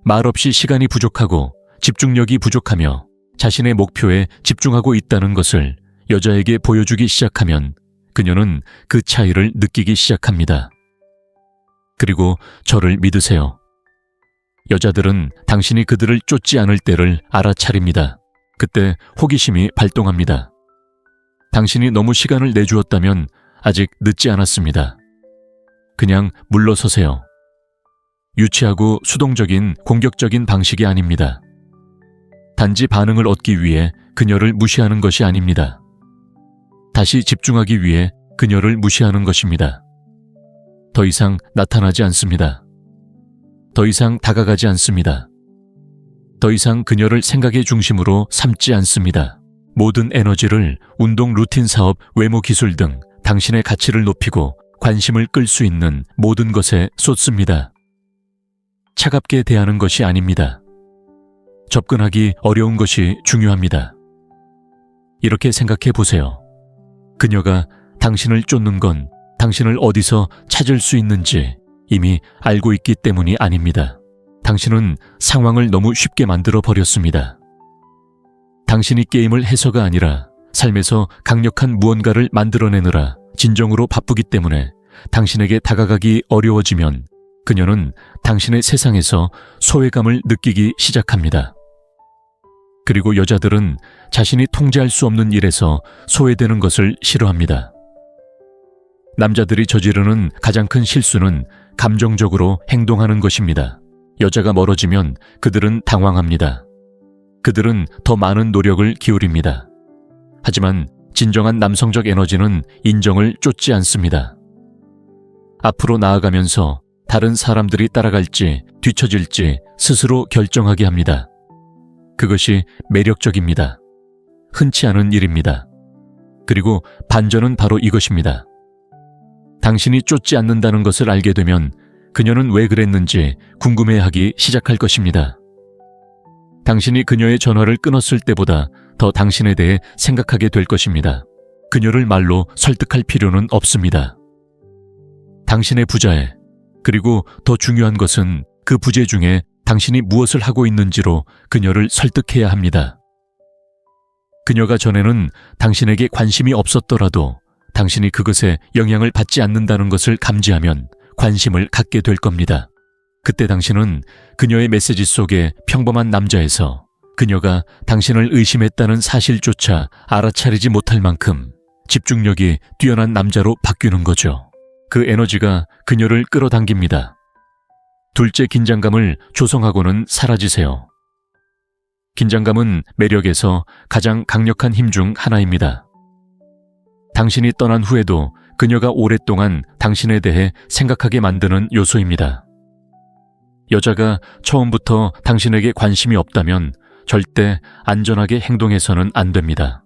말없이 시간이 부족하고 집중력이 부족하며 자신의 목표에 집중하고 있다는 것을 여자에게 보여주기 시작하면 그녀는 그 차이를 느끼기 시작합니다. 그리고 저를 믿으세요. 여자들은 당신이 그들을 쫓지 않을 때를 알아차립니다. 그때 호기심이 발동합니다. 당신이 너무 시간을 내주었다면 아직 늦지 않았습니다. 그냥 물러서세요. 유치하고 수동적인 공격적인 방식이 아닙니다. 단지 반응을 얻기 위해 그녀를 무시하는 것이 아닙니다. 다시 집중하기 위해 그녀를 무시하는 것입니다. 더 이상 나타나지 않습니다. 더 이상 다가가지 않습니다. 더 이상 그녀를 생각의 중심으로 삼지 않습니다. 모든 에너지를 운동 루틴 사업, 외모 기술 등 당신의 가치를 높이고 관심을 끌 수 있는 모든 것에 쏟습니다. 차갑게 대하는 것이 아닙니다. 접근하기 어려운 것이 중요합니다. 이렇게 생각해 보세요. 그녀가 당신을 쫓는 건 당신을 어디서 찾을 수 있는지 이미 알고 있기 때문이 아닙니다. 당신은 상황을 너무 쉽게 만들어 버렸습니다. 당신이 게임을 해서가 아니라 삶에서 강력한 무언가를 만들어내느라 진정으로 바쁘기 때문에 당신에게 다가가기 어려워지면 그녀는 당신의 세상에서 소외감을 느끼기 시작합니다. 그리고 여자들은 자신이 통제할 수 없는 일에서 소외되는 것을 싫어합니다. 남자들이 저지르는 가장 큰 실수는 감정적으로 행동하는 것입니다. 여자가 멀어지면 그들은 당황합니다. 그들은 더 많은 노력을 기울입니다. 하지만 진정한 남성적 에너지는 인정을 쫓지 않습니다. 앞으로 나아가면서 다른 사람들이 따라갈지 뒤처질지 스스로 결정하게 합니다. 그것이 매력적입니다. 흔치 않은 일입니다. 그리고 반전은 바로 이것입니다. 당신이 쫓지 않는다는 것을 알게 되면 그녀는 왜 그랬는지 궁금해하기 시작할 것입니다. 당신이 그녀의 전화를 끊었을 때보다 더 당신에 대해 생각하게 될 것입니다. 그녀를 말로 설득할 필요는 없습니다. 당신의 부자에, 그리고 더 중요한 것은 그 부재 중에 당신이 무엇을 하고 있는지로 그녀를 설득해야 합니다. 그녀가 전에는 당신에게 관심이 없었더라도 당신이 그것에 영향을 받지 않는다는 것을 감지하면 관심을 갖게 될 겁니다. 그때 당신은 그녀의 메시지 속에 평범한 남자에서 그녀가 당신을 의심했다는 사실조차 알아차리지 못할 만큼 집중력이 뛰어난 남자로 바뀌는 거죠. 그 에너지가 그녀를 끌어당깁니다. 둘째, 긴장감을 조성하고는 사라지세요. 긴장감은 매력에서 가장 강력한 힘 중 하나입니다. 당신이 떠난 후에도 그녀가 오랫동안 당신에 대해 생각하게 만드는 요소입니다. 여자가 처음부터 당신에게 관심이 없다면 절대 안전하게 행동해서는 안 됩니다.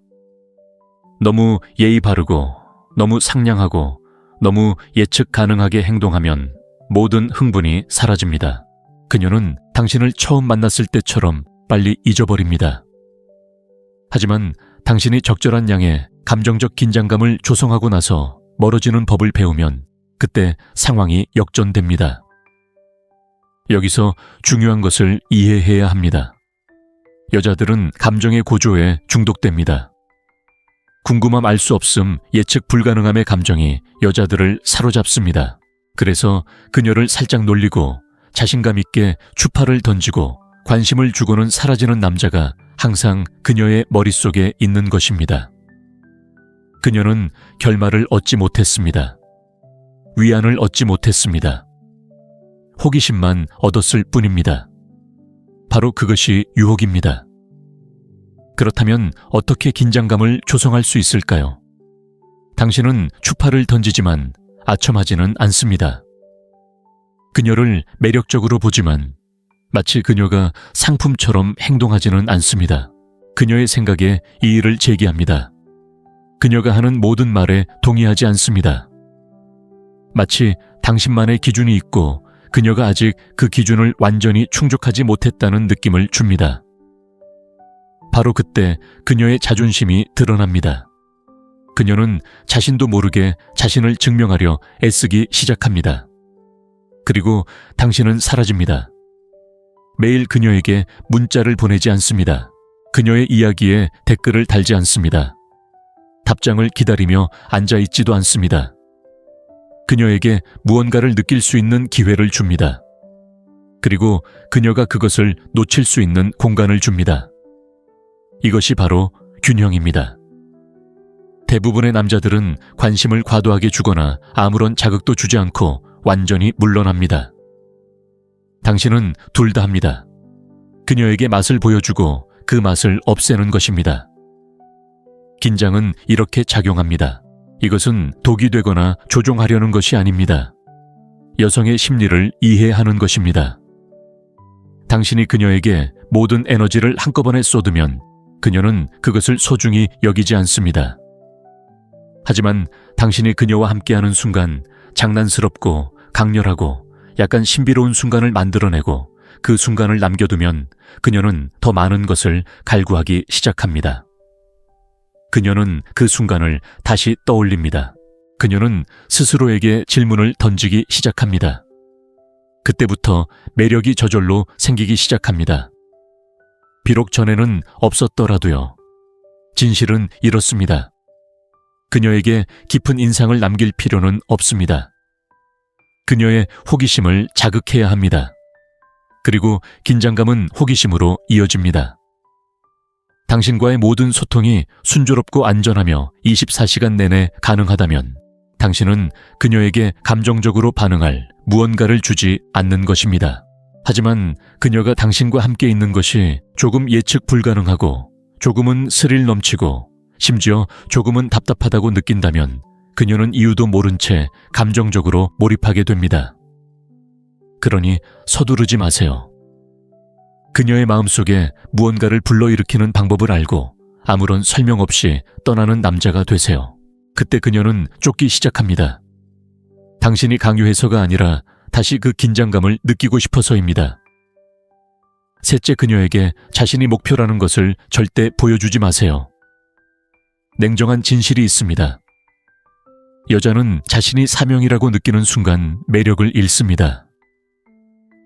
너무 예의 바르고, 너무 상냥하고, 너무 예측 가능하게 행동하면 모든 흥분이 사라집니다. 그녀는 당신을 처음 만났을 때처럼 빨리 잊어버립니다. 하지만 당신이 적절한 양의 감정적 긴장감을 조성하고 나서 멀어지는 법을 배우면 그때 상황이 역전됩니다. 여기서 중요한 것을 이해해야 합니다. 여자들은 감정의 고조에 중독됩니다. 궁금함, 알 수 없음, 예측 불가능함의 감정이 여자들을 사로잡습니다. 그래서 그녀를 살짝 놀리고 자신감 있게 추파를 던지고 관심을 주고는 사라지는 남자가 항상 그녀의 머릿속에 있는 것입니다. 그녀는 결말을 얻지 못했습니다. 위안을 얻지 못했습니다. 호기심만 얻었을 뿐입니다. 바로 그것이 유혹입니다. 그렇다면 어떻게 긴장감을 조성할 수 있을까요? 당신은 추파를 던지지만 아첨하지는 않습니다. 그녀를 매력적으로 보지만 마치 그녀가 상품처럼 행동하지는 않습니다. 그녀의 생각에 이의를 제기합니다. 그녀가 하는 모든 말에 동의하지 않습니다. 마치 당신만의 기준이 있고 그녀가 아직 그 기준을 완전히 충족하지 못했다는 느낌을 줍니다. 바로 그때 그녀의 자존심이 드러납니다. 그녀는 자신도 모르게 자신을 증명하려 애쓰기 시작합니다. 그리고 당신은 사라집니다. 매일 그녀에게 문자를 보내지 않습니다. 그녀의 이야기에 댓글을 달지 않습니다. 답장을 기다리며 앉아있지도 않습니다. 그녀에게 무언가를 느낄 수 있는 기회를 줍니다. 그리고 그녀가 그것을 놓칠 수 있는 공간을 줍니다. 이것이 바로 균형입니다. 대부분의 남자들은 관심을 과도하게 주거나 아무런 자극도 주지 않고 완전히 물러납니다. 당신은 둘 다 합니다. 그녀에게 맛을 보여주고 그 맛을 없애는 것입니다. 긴장은 이렇게 작용합니다. 이것은 독이 되거나 조종하려는 것이 아닙니다. 여성의 심리를 이해하는 것입니다. 당신이 그녀에게 모든 에너지를 한꺼번에 쏟으면 그녀는 그것을 소중히 여기지 않습니다. 하지만 당신이 그녀와 함께하는 순간 장난스럽고 강렬하고 약간 신비로운 순간을 만들어내고 그 순간을 남겨두면 그녀는 더 많은 것을 갈구하기 시작합니다. 그녀는 그 순간을 다시 떠올립니다. 그녀는 스스로에게 질문을 던지기 시작합니다. 그때부터 매력이 저절로 생기기 시작합니다. 비록 전에는 없었더라도요. 진실은 이렇습니다. 그녀에게 깊은 인상을 남길 필요는 없습니다. 그녀의 호기심을 자극해야 합니다. 그리고 긴장감은 호기심으로 이어집니다. 당신과의 모든 소통이 순조롭고 안전하며 24시간 내내 가능하다면 당신은 그녀에게 감정적으로 반응할 무언가를 주지 않는 것입니다. 하지만 그녀가 당신과 함께 있는 것이 조금 예측 불가능하고 조금은 스릴 넘치고 심지어 조금은 답답하다고 느낀다면 그녀는 이유도 모른 채 감정적으로 몰입하게 됩니다. 그러니 서두르지 마세요. 그녀의 마음속에 무언가를 불러일으키는 방법을 알고 아무런 설명 없이 떠나는 남자가 되세요. 그때 그녀는 쫓기 시작합니다. 당신이 강요해서가 아니라 다시 그 긴장감을 느끼고 싶어서입니다. 셋째, 그녀에게 자신이 목표라는 것을 절대 보여주지 마세요. 냉정한 진실이 있습니다. 여자는 자신이 사명이라고 느끼는 순간 매력을 잃습니다.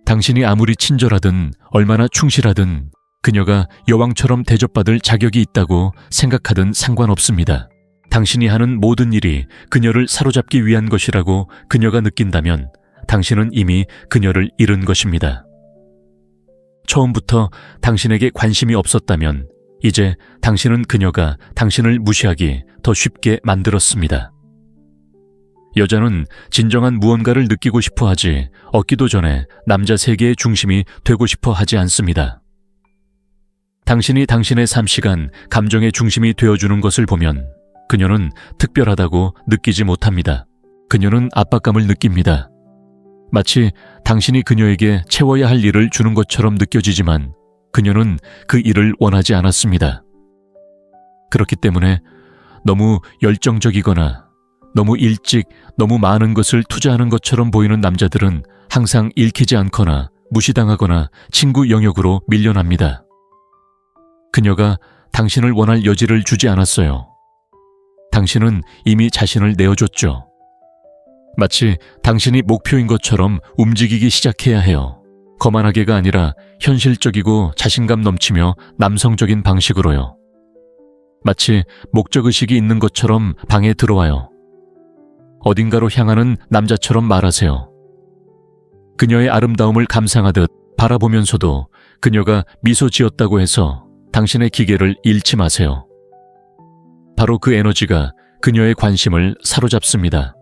당신이 아무리 친절하든 얼마나 충실하든 그녀가 여왕처럼 대접받을 자격이 있다고 생각하든 상관없습니다. 당신이 하는 모든 일이 그녀를 사로잡기 위한 것이라고 그녀가 느낀다면 당신은 이미 그녀를 잃은 것입니다. 처음부터 당신에게 관심이 없었다면 이제 당신은 그녀가 당신을 무시하기 더 쉽게 만들었습니다. 여자는 진정한 무언가를 느끼고 싶어 하지 얻기도 전에 남자 세계의 중심이 되고 싶어 하지 않습니다. 당신이 당신의 삶 시간 감정의 중심이 되어주는 것을 보면 그녀는 특별하다고 느끼지 못합니다. 그녀는 압박감을 느낍니다. 마치 당신이 그녀에게 채워야 할 일을 주는 것처럼 느껴지지만 그녀는 그 일을 원하지 않았습니다. 그렇기 때문에 너무 열정적이거나 너무 일찍 너무 많은 것을 투자하는 것처럼 보이는 남자들은 항상 읽히지 않거나 무시당하거나 친구 영역으로 밀려납니다. 그녀가 당신을 원할 여지를 주지 않았어요. 당신은 이미 자신을 내어줬죠. 마치 당신이 목표인 것처럼 움직이기 시작해야 해요. 거만하게가 아니라 현실적이고 자신감 넘치며 남성적인 방식으로요. 마치 목적의식이 있는 것처럼 방에 들어와요. 어딘가로 향하는 남자처럼 말하세요. 그녀의 아름다움을 감상하듯 바라보면서도 그녀가 미소 지었다고 해서 당신의 기계를 잃지 마세요. 바로 그 에너지가 그녀의 관심을 사로잡습니다.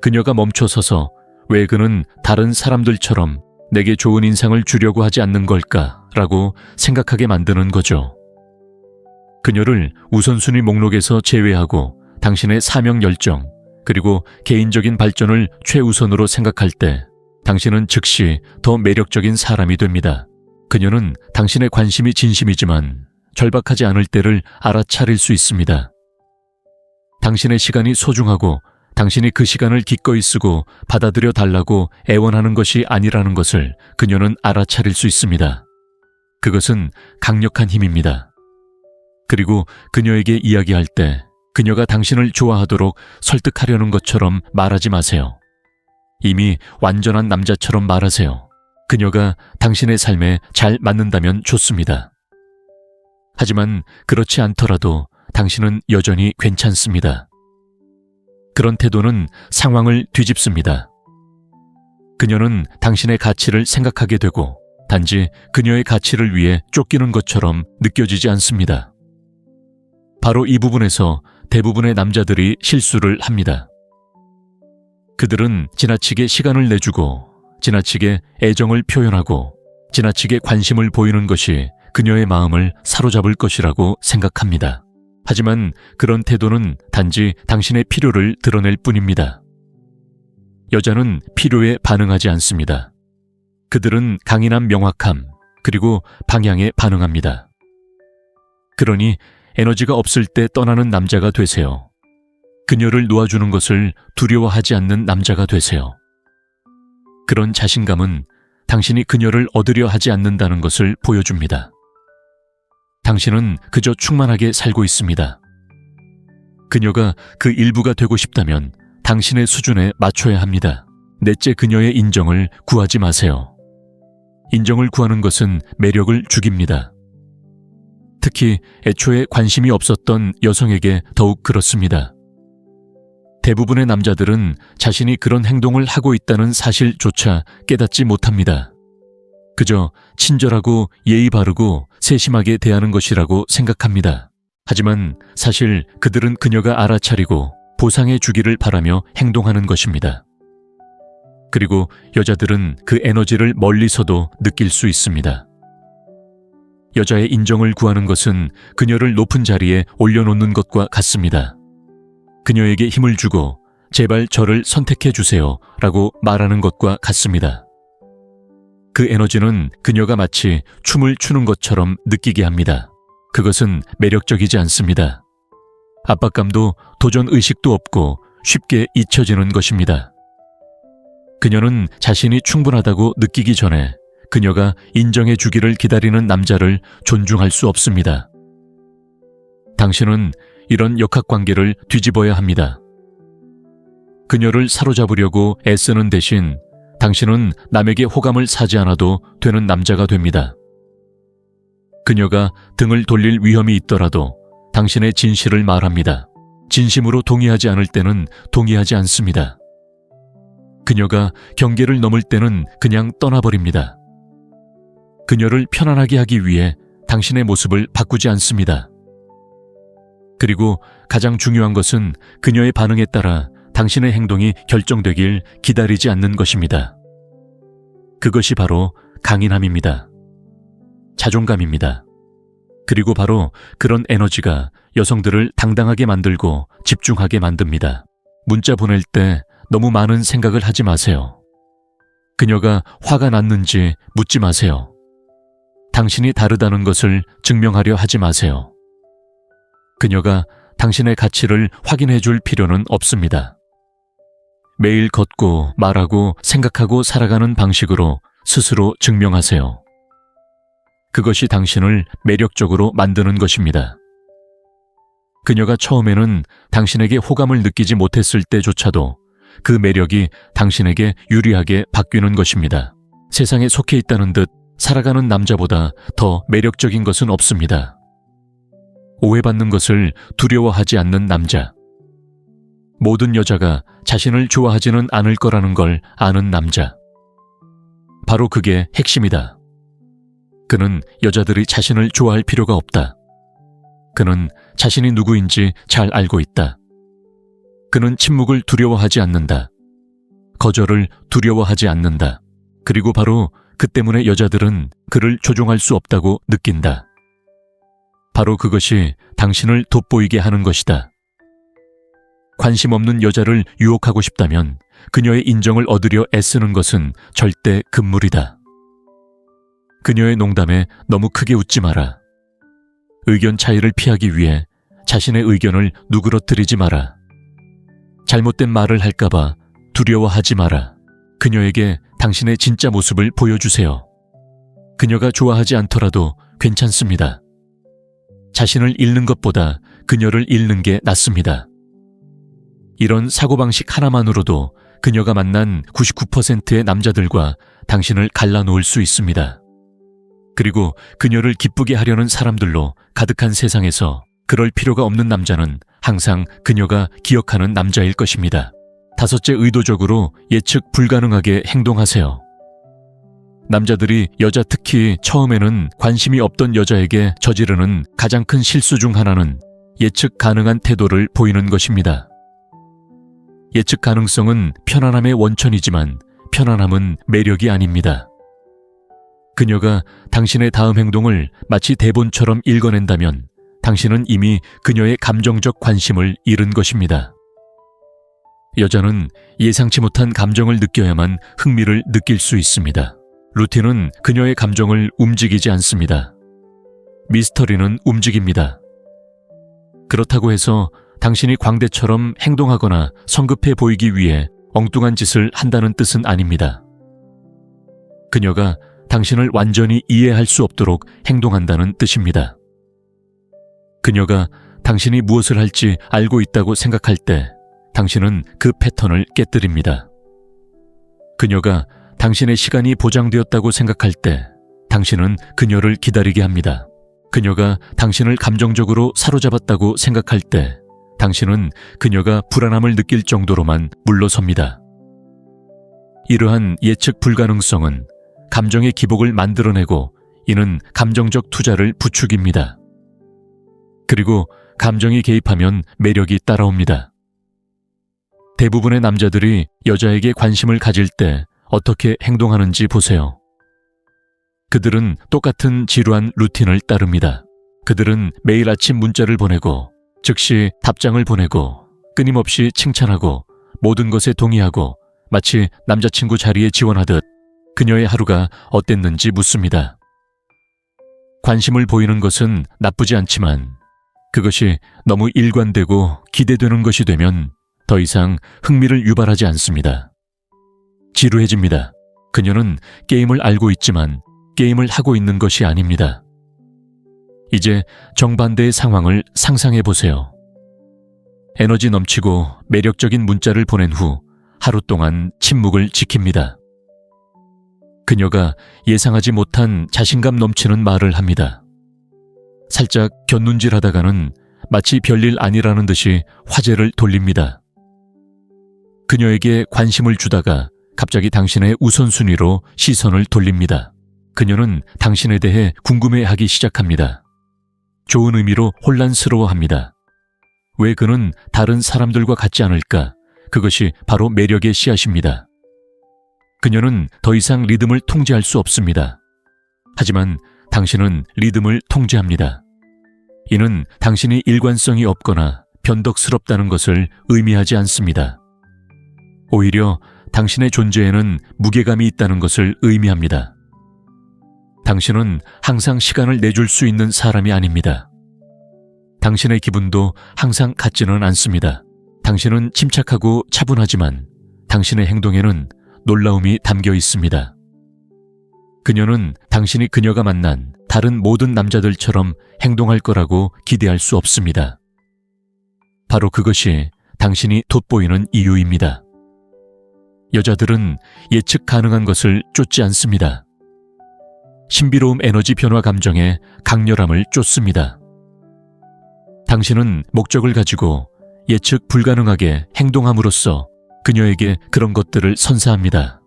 그녀가 멈춰서서 왜 그는 다른 사람들처럼 내게 좋은 인상을 주려고 하지 않는 걸까라고 생각하게 만드는 거죠. 그녀를 우선순위 목록에서 제외하고 당신의 사명 열정 그리고 개인적인 발전을 최우선으로 생각할 때 당신은 즉시 더 매력적인 사람이 됩니다. 그녀는 당신의 관심이 진심이지만 절박하지 않을 때를 알아차릴 수 있습니다. 당신의 시간이 소중하고 당신이 그 시간을 기꺼이 쓰고 받아들여 달라고 애원하는 것이 아니라는 것을 그녀는 알아차릴 수 있습니다. 그것은 강력한 힘입니다. 그리고 그녀에게 이야기할 때 그녀가 당신을 좋아하도록 설득하려는 것처럼 말하지 마세요. 이미 완전한 남자처럼 말하세요. 그녀가 당신의 삶에 잘 맞는다면 좋습니다. 하지만 그렇지 않더라도 당신은 여전히 괜찮습니다. 그런 태도는 상황을 뒤집습니다. 그녀는 당신의 가치를 생각하게 되고 단지 그녀의 가치를 위해 쫓기는 것처럼 느껴지지 않습니다. 바로 이 부분에서 대부분의 남자들이 실수를 합니다. 그들은 지나치게 시간을 내주고 지나치게 애정을 표현하고 지나치게 관심을 보이는 것이 그녀의 마음을 사로잡을 것이라고 생각합니다. 하지만 그런 태도는 단지 당신의 필요를 드러낼 뿐입니다. 여자는 필요에 반응하지 않습니다. 그들은 강인한 명확함, 그리고 방향에 반응합니다. 그러니 에너지가 없을 때 떠나는 남자가 되세요. 그녀를 놓아주는 것을 두려워하지 않는 남자가 되세요. 그런 자신감은 당신이 그녀를 얻으려 하지 않는다는 것을 보여줍니다. 당신은 그저 충만하게 살고 있습니다. 그녀가 그 일부가 되고 싶다면 당신의 수준에 맞춰야 합니다. 넷째, 그녀의 인정을 구하지 마세요. 인정을 구하는 것은 매력을 죽입니다. 특히 애초에 관심이 없었던 여성에게 더욱 그렇습니다. 대부분의 남자들은 자신이 그런 행동을 하고 있다는 사실조차 깨닫지 못합니다. 그저 친절하고 예의 바르고 세심하게 대하는 것이라고 생각합니다. 하지만 사실 그들은 그녀가 알아차리고 보상해 주기를 바라며 행동하는 것입니다. 그리고 여자들은 그 에너지를 멀리서도 느낄 수 있습니다. 여자의 인정을 구하는 것은 그녀를 높은 자리에 올려놓는 것과 같습니다. 그녀에게 힘을 주고 제발 저를 선택해 주세요 라고 말하는 것과 같습니다. 그 에너지는 그녀가 마치 춤을 추는 것처럼 느끼게 합니다. 그것은 매력적이지 않습니다. 압박감도 도전의식도 없고 쉽게 잊혀지는 것입니다. 그녀는 자신이 충분하다고 느끼기 전에 그녀가 인정해 주기를 기다리는 남자를 존중할 수 없습니다. 당신은 이런 역학관계를 뒤집어야 합니다. 그녀를 사로잡으려고 애쓰는 대신 당신은 남에게 호감을 사지 않아도 되는 남자가 됩니다. 그녀가 등을 돌릴 위험이 있더라도 당신의 진실을 말합니다. 진심으로 동의하지 않을 때는 동의하지 않습니다. 그녀가 경계를 넘을 때는 그냥 떠나버립니다. 그녀를 편안하게 하기 위해 당신의 모습을 바꾸지 않습니다. 그리고 가장 중요한 것은 그녀의 반응에 따라 당신의 행동이 결정되길 기다리지 않는 것입니다. 그것이 바로 강인함입니다. 자존감입니다. 그리고 바로 그런 에너지가 여성들을 당당하게 만들고 집중하게 만듭니다. 문자 보낼 때 너무 많은 생각을 하지 마세요. 그녀가 화가 났는지 묻지 마세요. 당신이 다르다는 것을 증명하려 하지 마세요. 그녀가 당신의 가치를 확인해 줄 필요는 없습니다. 매일 걷고 말하고 생각하고 살아가는 방식으로 스스로 증명하세요. 그것이 당신을 매력적으로 만드는 것입니다. 그녀가 처음에는 당신에게 호감을 느끼지 못했을 때조차도 그 매력이 당신에게 유리하게 바뀌는 것입니다. 세상에 속해 있다는 듯 살아가는 남자보다 더 매력적인 것은 없습니다. 오해받는 것을 두려워하지 않는 남자. 모든 여자가 자신을 좋아하지는 않을 거라는 걸 아는 남자. 바로 그게 핵심이다. 그는 여자들이 자신을 좋아할 필요가 없다. 그는 자신이 누구인지 잘 알고 있다. 그는 침묵을 두려워하지 않는다. 거절을 두려워하지 않는다. 그리고 바로 그 때문에 여자들은 그를 조종할 수 없다고 느낀다. 바로 그것이 당신을 돋보이게 하는 것이다. 관심 없는 여자를 유혹하고 싶다면 그녀의 인정을 얻으려 애쓰는 것은 절대 금물이다. 그녀의 농담에 너무 크게 웃지 마라. 의견 차이를 피하기 위해 자신의 의견을 누그러뜨리지 마라. 잘못된 말을 할까봐 두려워하지 마라. 그녀에게 당신의 진짜 모습을 보여주세요. 그녀가 좋아하지 않더라도 괜찮습니다. 자신을 잃는 것보다 그녀를 잃는 게 낫습니다. 이런 사고방식 하나만으로도 그녀가 만난 99%의 남자들과 당신을 갈라놓을 수 있습니다. 그리고 그녀를 기쁘게 하려는 사람들로 가득한 세상에서 그럴 필요가 없는 남자는 항상 그녀가 기억하는 남자일 것입니다. 다섯째, 의도적으로 예측 불가능하게 행동하세요. 남자들이 여자, 특히 처음에는 관심이 없던 여자에게 저지르는 가장 큰 실수 중 하나는 예측 가능한 태도를 보이는 것입니다. 예측 가능성은 편안함의 원천이지만 편안함은 매력이 아닙니다. 그녀가 당신의 다음 행동을 마치 대본처럼 읽어낸다면 당신은 이미 그녀의 감정적 관심을 잃은 것입니다. 여자는 예상치 못한 감정을 느껴야만 흥미를 느낄 수 있습니다. 루티는 그녀의 감정을 움직이지 않습니다. 미스터리는 움직입니다. 그렇다고 해서 당신이 광대처럼 행동하거나 성급해 보이기 위해 엉뚱한 짓을 한다는 뜻은 아닙니다. 그녀가 당신을 완전히 이해할 수 없도록 행동한다는 뜻입니다. 그녀가 당신이 무엇을 할지 알고 있다고 생각할 때 당신은 그 패턴을 깨뜨립니다. 그녀가 당신의 시간이 보장되었다고 생각할 때 당신은 그녀를 기다리게 합니다. 그녀가 당신을 감정적으로 사로잡았다고 생각할 때 당신은 그녀가 불안함을 느낄 정도로만 물러섭니다. 이러한 예측 불가능성은 감정의 기복을 만들어내고 이는 감정적 투자를 부추깁니다. 그리고 감정이 개입하면 매력이 따라옵니다. 대부분의 남자들이 여자에게 관심을 가질 때 어떻게 행동하는지 보세요. 그들은 똑같은 지루한 루틴을 따릅니다. 그들은 매일 아침 문자를 보내고 즉시 답장을 보내고 끊임없이 칭찬하고 모든 것에 동의하고 마치 남자친구 자리에 지원하듯 그녀의 하루가 어땠는지 묻습니다. 관심을 보이는 것은 나쁘지 않지만 그것이 너무 일관되고 기대되는 것이 되면 더 이상 흥미를 유발하지 않습니다. 지루해집니다. 그녀는 게임을 알고 있지만 게임을 하고 있는 것이 아닙니다. 이제 정반대의 상황을 상상해 보세요. 에너지 넘치고 매력적인 문자를 보낸 후 하루 동안 침묵을 지킵니다. 그녀가 예상하지 못한 자신감 넘치는 말을 합니다. 살짝 곁눈질하다가는 마치 별일 아니라는 듯이 화제를 돌립니다. 그녀에게 관심을 주다가 갑자기 당신의 우선순위로 시선을 돌립니다. 그녀는 당신에 대해 궁금해하기 시작합니다. 좋은 의미로 혼란스러워합니다. 왜 그는 다른 사람들과 같지 않을까? 그것이 바로 매력의 씨앗입니다. 그녀는 더 이상 리듬을 통제할 수 없습니다. 하지만 당신은 리듬을 통제합니다. 이는 당신이 일관성이 없거나 변덕스럽다는 것을 의미하지 않습니다. 오히려 당신의 존재에는 무게감이 있다는 것을 의미합니다. 당신은 항상 시간을 내줄 수 있는 사람이 아닙니다. 당신의 기분도 항상 같지는 않습니다. 당신은 침착하고 차분하지만 당신의 행동에는 놀라움이 담겨 있습니다. 그녀는 당신이 그녀가 만난 다른 모든 남자들처럼 행동할 거라고 기대할 수 없습니다. 바로 그것이 당신이 돋보이는 이유입니다. 여자들은 예측 가능한 것을 쫓지 않습니다. 신비로움 에너지 변화 감정에 강렬함을 쫓습니다. 당신은 목적을 가지고 예측 불가능하게 행동함으로써 그녀에게 그런 것들을 선사합니다.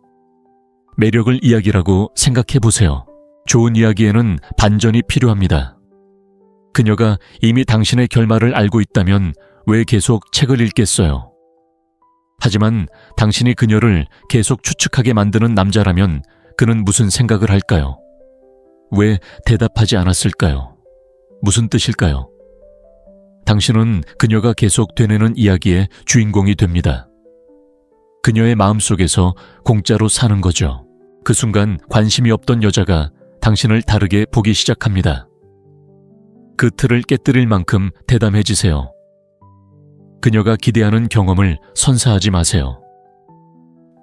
매력을 이야기라고 생각해 보세요. 좋은 이야기에는 반전이 필요합니다. 그녀가 이미 당신의 결말을 알고 있다면 왜 계속 책을 읽겠어요? 하지만 당신이 그녀를 계속 추측하게 만드는 남자라면 그는 무슨 생각을 할까요? 왜 대답하지 않았을까요? 무슨 뜻일까요? 당신은 그녀가 계속 되뇌는 이야기의 주인공이 됩니다. 그녀의 마음속에서 공짜로 사는 거죠. 그 순간 관심이 없던 여자가 당신을 다르게 보기 시작합니다. 그 틀을 깨뜨릴 만큼 대담해지세요. 그녀가 기대하는 경험을 선사하지 마세요.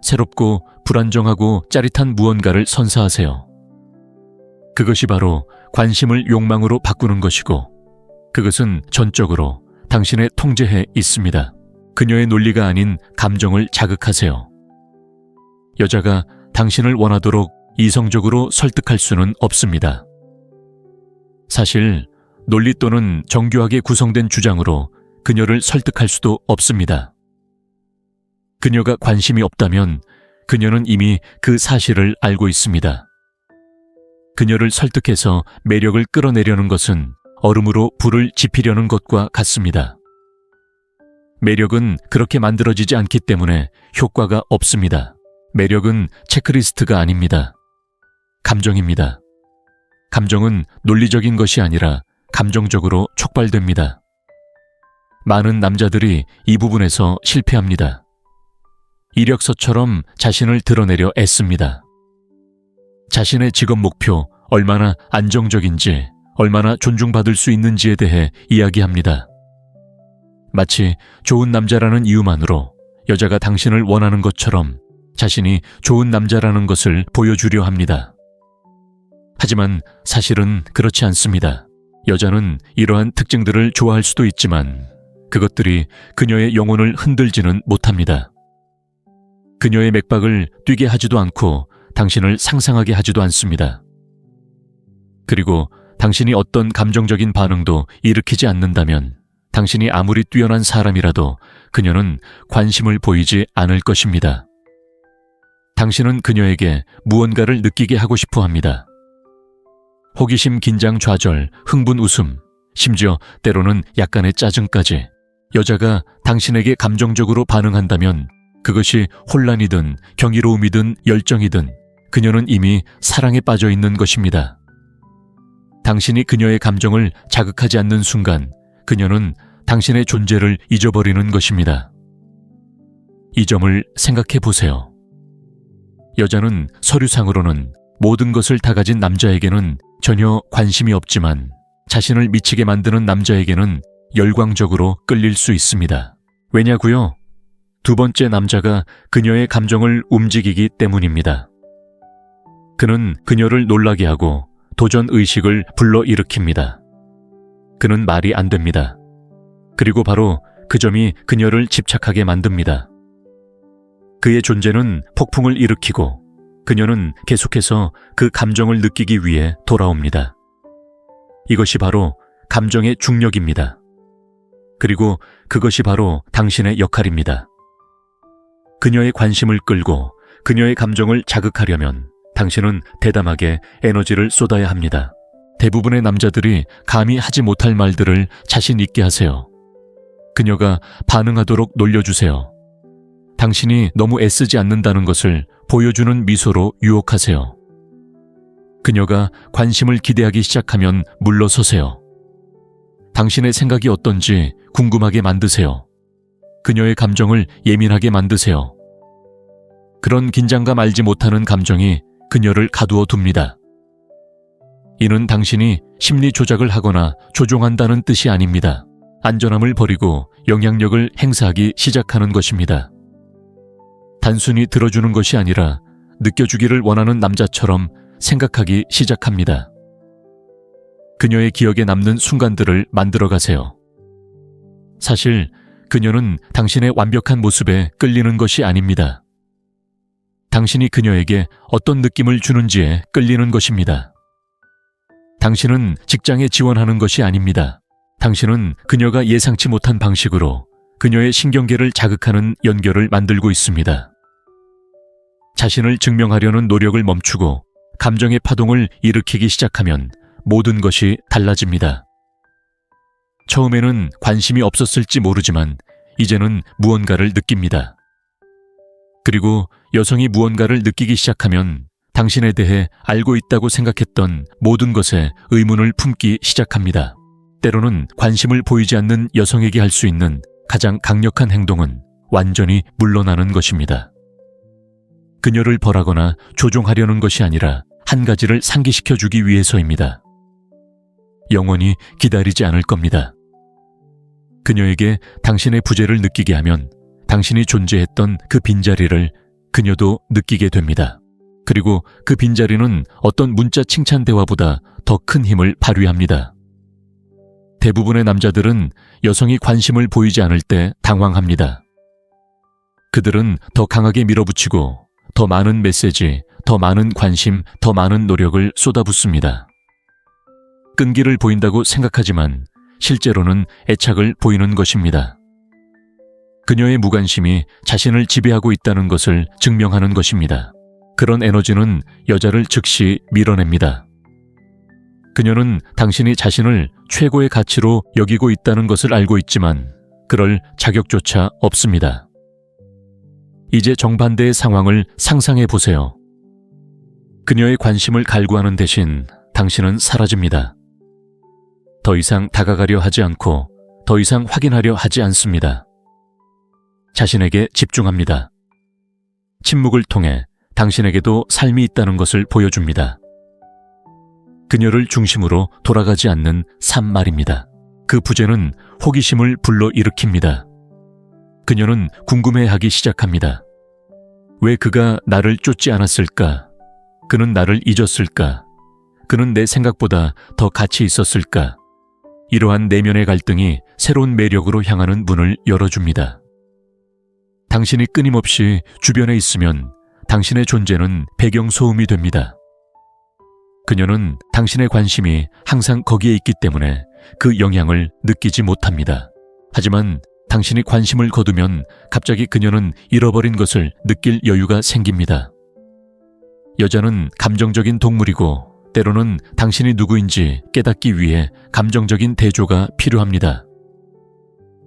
새롭고 불안정하고 짜릿한 무언가를 선사하세요. 그것이 바로 관심을 욕망으로 바꾸는 것이고 그것은 전적으로 당신의 통제에 있습니다. 그녀의 논리가 아닌 감정을 자극하세요. 여자가 당신을 원하도록 이성적으로 설득할 수는 없습니다. 사실 논리 또는 정교하게 구성된 주장으로 그녀를 설득할 수도 없습니다. 그녀가 관심이 없다면 그녀는 이미 그 사실을 알고 있습니다. 그녀를 설득해서 매력을 끌어내려는 것은 얼음으로 불을 지피려는 것과 같습니다. 매력은 그렇게 만들어지지 않기 때문에 효과가 없습니다. 매력은 체크리스트가 아닙니다. 감정입니다. 감정은 논리적인 것이 아니라 감정적으로 촉발됩니다. 많은 남자들이 이 부분에서 실패합니다. 이력서처럼 자신을 드러내려 애씁니다. 자신의 직업 목표, 얼마나 안정적인지, 얼마나 존중받을 수 있는지에 대해 이야기합니다. 마치 좋은 남자라는 이유만으로 여자가 당신을 원하는 것처럼 자신이 좋은 남자라는 것을 보여주려 합니다. 하지만 사실은 그렇지 않습니다. 여자는 이러한 특징들을 좋아할 수도 있지만 그것들이 그녀의 영혼을 흔들지는 못합니다. 그녀의 맥박을 뛰게 하지도 않고 당신을 상상하게 하지도 않습니다. 그리고 당신이 어떤 감정적인 반응도 일으키지 않는다면 당신이 아무리 뛰어난 사람이라도 그녀는 관심을 보이지 않을 것입니다. 당신은 그녀에게 무언가를 느끼게 하고 싶어 합니다. 호기심, 긴장, 좌절, 흥분, 웃음, 심지어 때로는 약간의 짜증까지 여자가 당신에게 감정적으로 반응한다면 그것이 혼란이든 경이로움이든 열정이든 그녀는 이미 사랑에 빠져 있는 것입니다. 당신이 그녀의 감정을 자극하지 않는 순간 그녀는 당신의 존재를 잊어버리는 것입니다. 이 점을 생각해 보세요. 여자는 서류상으로는 모든 것을 다 가진 남자에게는 전혀 관심이 없지만 자신을 미치게 만드는 남자에게는 열광적으로 끌릴 수 있습니다. 왜냐고요? 두 번째 남자가 그녀의 감정을 움직이기 때문입니다. 그는 그녀를 놀라게 하고 도전 의식을 불러일으킵니다. 그는 말이 안 됩니다. 그리고 바로 그 점이 그녀를 집착하게 만듭니다. 그의 존재는 폭풍을 일으키고 그녀는 계속해서 그 감정을 느끼기 위해 돌아옵니다. 이것이 바로 감정의 중력입니다. 그리고 그것이 바로 당신의 역할입니다. 그녀의 관심을 끌고 그녀의 감정을 자극하려면 당신은 대담하게 에너지를 쏟아야 합니다. 대부분의 남자들이 감히 하지 못할 말들을 자신 있게 하세요. 그녀가 반응하도록 놀려주세요. 당신이 너무 애쓰지 않는다는 것을 보여주는 미소로 유혹하세요. 그녀가 관심을 기대하기 시작하면 물러서세요. 당신의 생각이 어떤지 궁금하게 만드세요. 그녀의 감정을 예민하게 만드세요. 그런 긴장감 알지 못하는 감정이 그녀를 가두어 둡니다. 이는 당신이 심리 조작을 하거나 조종한다는 뜻이 아닙니다. 안전함을 버리고 영향력을 행사하기 시작하는 것입니다. 단순히 들어주는 것이 아니라 느껴주기를 원하는 남자처럼 생각하기 시작합니다. 그녀의 기억에 남는 순간들을 만들어 가세요. 사실 그녀는 당신의 완벽한 모습에 끌리는 것이 아닙니다. 당신이 그녀에게 어떤 느낌을 주는지에 끌리는 것입니다. 당신은 직장에 지원하는 것이 아닙니다. 당신은 그녀가 예상치 못한 방식으로 그녀의 신경계를 자극하는 연결을 만들고 있습니다. 자신을 증명하려는 노력을 멈추고 감정의 파동을 일으키기 시작하면 모든 것이 달라집니다. 처음에는 관심이 없었을지 모르지만 이제는 무언가를 느낍니다. 그리고 여성이 무언가를 느끼기 시작하면 당신에 대해 알고 있다고 생각했던 모든 것에 의문을 품기 시작합니다. 때로는 관심을 보이지 않는 여성에게 할 수 있는 가장 강력한 행동은 완전히 물러나는 것입니다. 그녀를 벌하거나 조종하려는 것이 아니라 한 가지를 상기시켜주기 위해서입니다. 영원히 기다리지 않을 겁니다. 그녀에게 당신의 부재를 느끼게 하면 당신이 존재했던 그 빈자리를 그녀도 느끼게 됩니다. 그리고 그 빈자리는 어떤 문자 칭찬 대화보다 더 큰 힘을 발휘합니다. 대부분의 남자들은 여성이 관심을 보이지 않을 때 당황합니다. 그들은 더 강하게 밀어붙이고 더 많은 메시지, 더 많은 관심, 더 많은 노력을 쏟아붓습니다. 끈기를 보인다고 생각하지만 실제로는 애착을 보이는 것입니다. 그녀의 무관심이 자신을 지배하고 있다는 것을 증명하는 것입니다. 그런 에너지는 여자를 즉시 밀어냅니다. 그녀는 당신이 자신을 최고의 가치로 여기고 있다는 것을 알고 있지만 그럴 자격조차 없습니다. 이제 정반대의 상황을 상상해 보세요. 그녀의 관심을 갈구하는 대신 당신은 사라집니다. 더 이상 다가가려 하지 않고 더 이상 확인하려 하지 않습니다. 자신에게 집중합니다. 침묵을 통해 당신에게도 삶이 있다는 것을 보여줍니다. 그녀를 중심으로 돌아가지 않는 삶 말입니다. 그 부재는 호기심을 불러일으킵니다. 그녀는 궁금해하기 시작합니다. 왜 그가 나를 쫓지 않았을까? 그는 나를 잊었을까? 그는 내 생각보다 더 가치 있었을까? 이러한 내면의 갈등이 새로운 매력으로 향하는 문을 열어줍니다. 당신이 끊임없이 주변에 있으면 당신의 존재는 배경소음이 됩니다. 그녀는 당신의 관심이 항상 거기에 있기 때문에 그 영향을 느끼지 못합니다. 하지만 당신이 관심을 거두면 갑자기 그녀는 잃어버린 것을 느낄 여유가 생깁니다. 여자는 감정적인 동물이고 때로는 당신이 누구인지 깨닫기 위해 감정적인 대조가 필요합니다.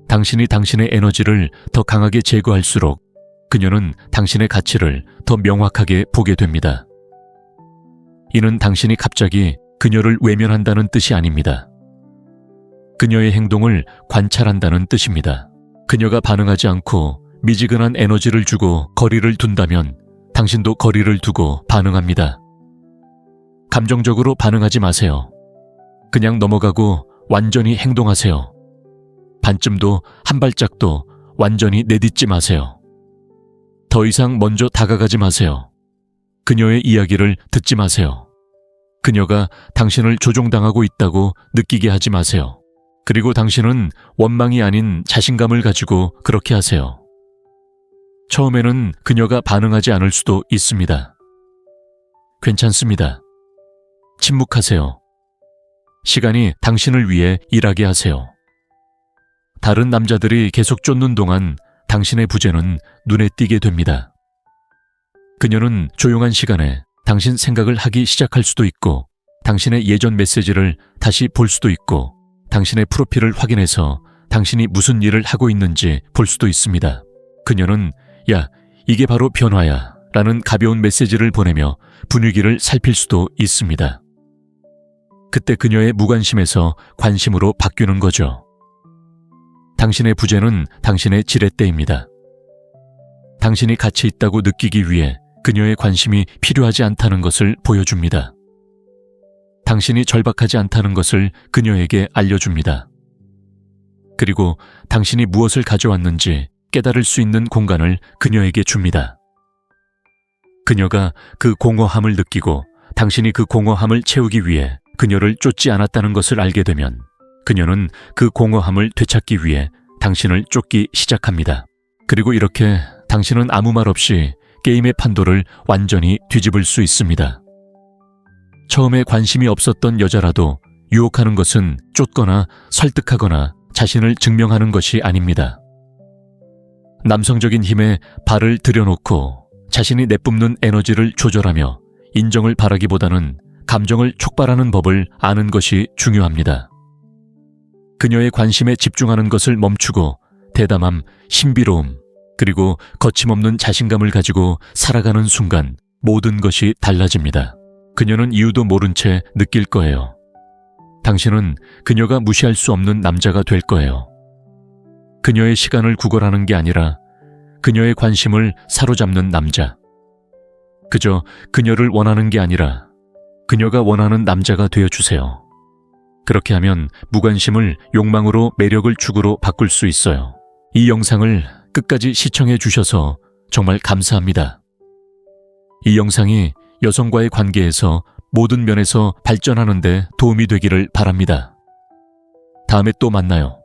당신이 당신의 에너지를 더 강하게 제거할수록 그녀는 당신의 가치를 더 명확하게 보게 됩니다. 이는 당신이 갑자기 그녀를 외면한다는 뜻이 아닙니다. 그녀의 행동을 관찰한다는 뜻입니다. 그녀가 반응하지 않고 미지근한 에너지를 주고 거리를 둔다면 당신도 거리를 두고 반응합니다. 감정적으로 반응하지 마세요. 그냥 넘어가고 완전히 행동하세요. 반쯤도 한 발짝도 완전히 내딛지 마세요. 더 이상 먼저 다가가지 마세요. 그녀의 이야기를 듣지 마세요. 그녀가 당신을 조종당하고 있다고 느끼게 하지 마세요. 그리고 당신은 원망이 아닌 자신감을 가지고 그렇게 하세요. 처음에는 그녀가 반응하지 않을 수도 있습니다. 괜찮습니다. 침묵하세요. 시간이 당신을 위해 일하게 하세요. 다른 남자들이 계속 쫓는 동안 당신의 부재는 눈에 띄게 됩니다. 그녀는 조용한 시간에 당신 생각을 하기 시작할 수도 있고 당신의 예전 메시지를 다시 볼 수도 있고 당신의 프로필을 확인해서 당신이 무슨 일을 하고 있는지 볼 수도 있습니다. 그녀는 야, 이게 바로 변화야 라는 가벼운 메시지를 보내며 분위기를 살필 수도 있습니다. 그때 그녀의 무관심에서 관심으로 바뀌는 거죠. 당신의 부재는 당신의 지렛대입니다. 당신이 가치 있다고 느끼기 위해 그녀의 관심이 필요하지 않다는 것을 보여줍니다. 당신이 절박하지 않다는 것을 그녀에게 알려줍니다. 그리고 당신이 무엇을 가져왔는지 깨달을 수 있는 공간을 그녀에게 줍니다. 그녀가 그 공허함을 느끼고 당신이 그 공허함을 채우기 위해 그녀를 쫓지 않았다는 것을 알게 되면 그녀는 그 공허함을 되찾기 위해 당신을 쫓기 시작합니다. 그리고 이렇게 당신은 아무 말 없이 게임의 판도를 완전히 뒤집을 수 있습니다. 처음에 관심이 없었던 여자라도 유혹하는 것은 쫓거나 설득하거나 자신을 증명하는 것이 아닙니다. 남성적인 힘에 발을 들여놓고 자신이 내뿜는 에너지를 조절하며 인정을 바라기보다는 감정을 촉발하는 법을 아는 것이 중요합니다. 그녀의 관심에 집중하는 것을 멈추고 대담함, 신비로움, 그리고 거침없는 자신감을 가지고 살아가는 순간 모든 것이 달라집니다. 그녀는 이유도 모른 채 느낄 거예요. 당신은 그녀가 무시할 수 없는 남자가 될 거예요. 그녀의 시간을 구걸하는 게 아니라 그녀의 관심을 사로잡는 남자. 그저 그녀를 원하는 게 아니라 그녀가 원하는 남자가 되어주세요. 그렇게 하면 무관심을 욕망으로 매력을 축으로 바꿀 수 있어요. 이 영상을 끝까지 시청해 주셔서 정말 감사합니다. 이 영상이 여성과의 관계에서 모든 면에서 발전하는 데 도움이 되기를 바랍니다. 다음에 또 만나요.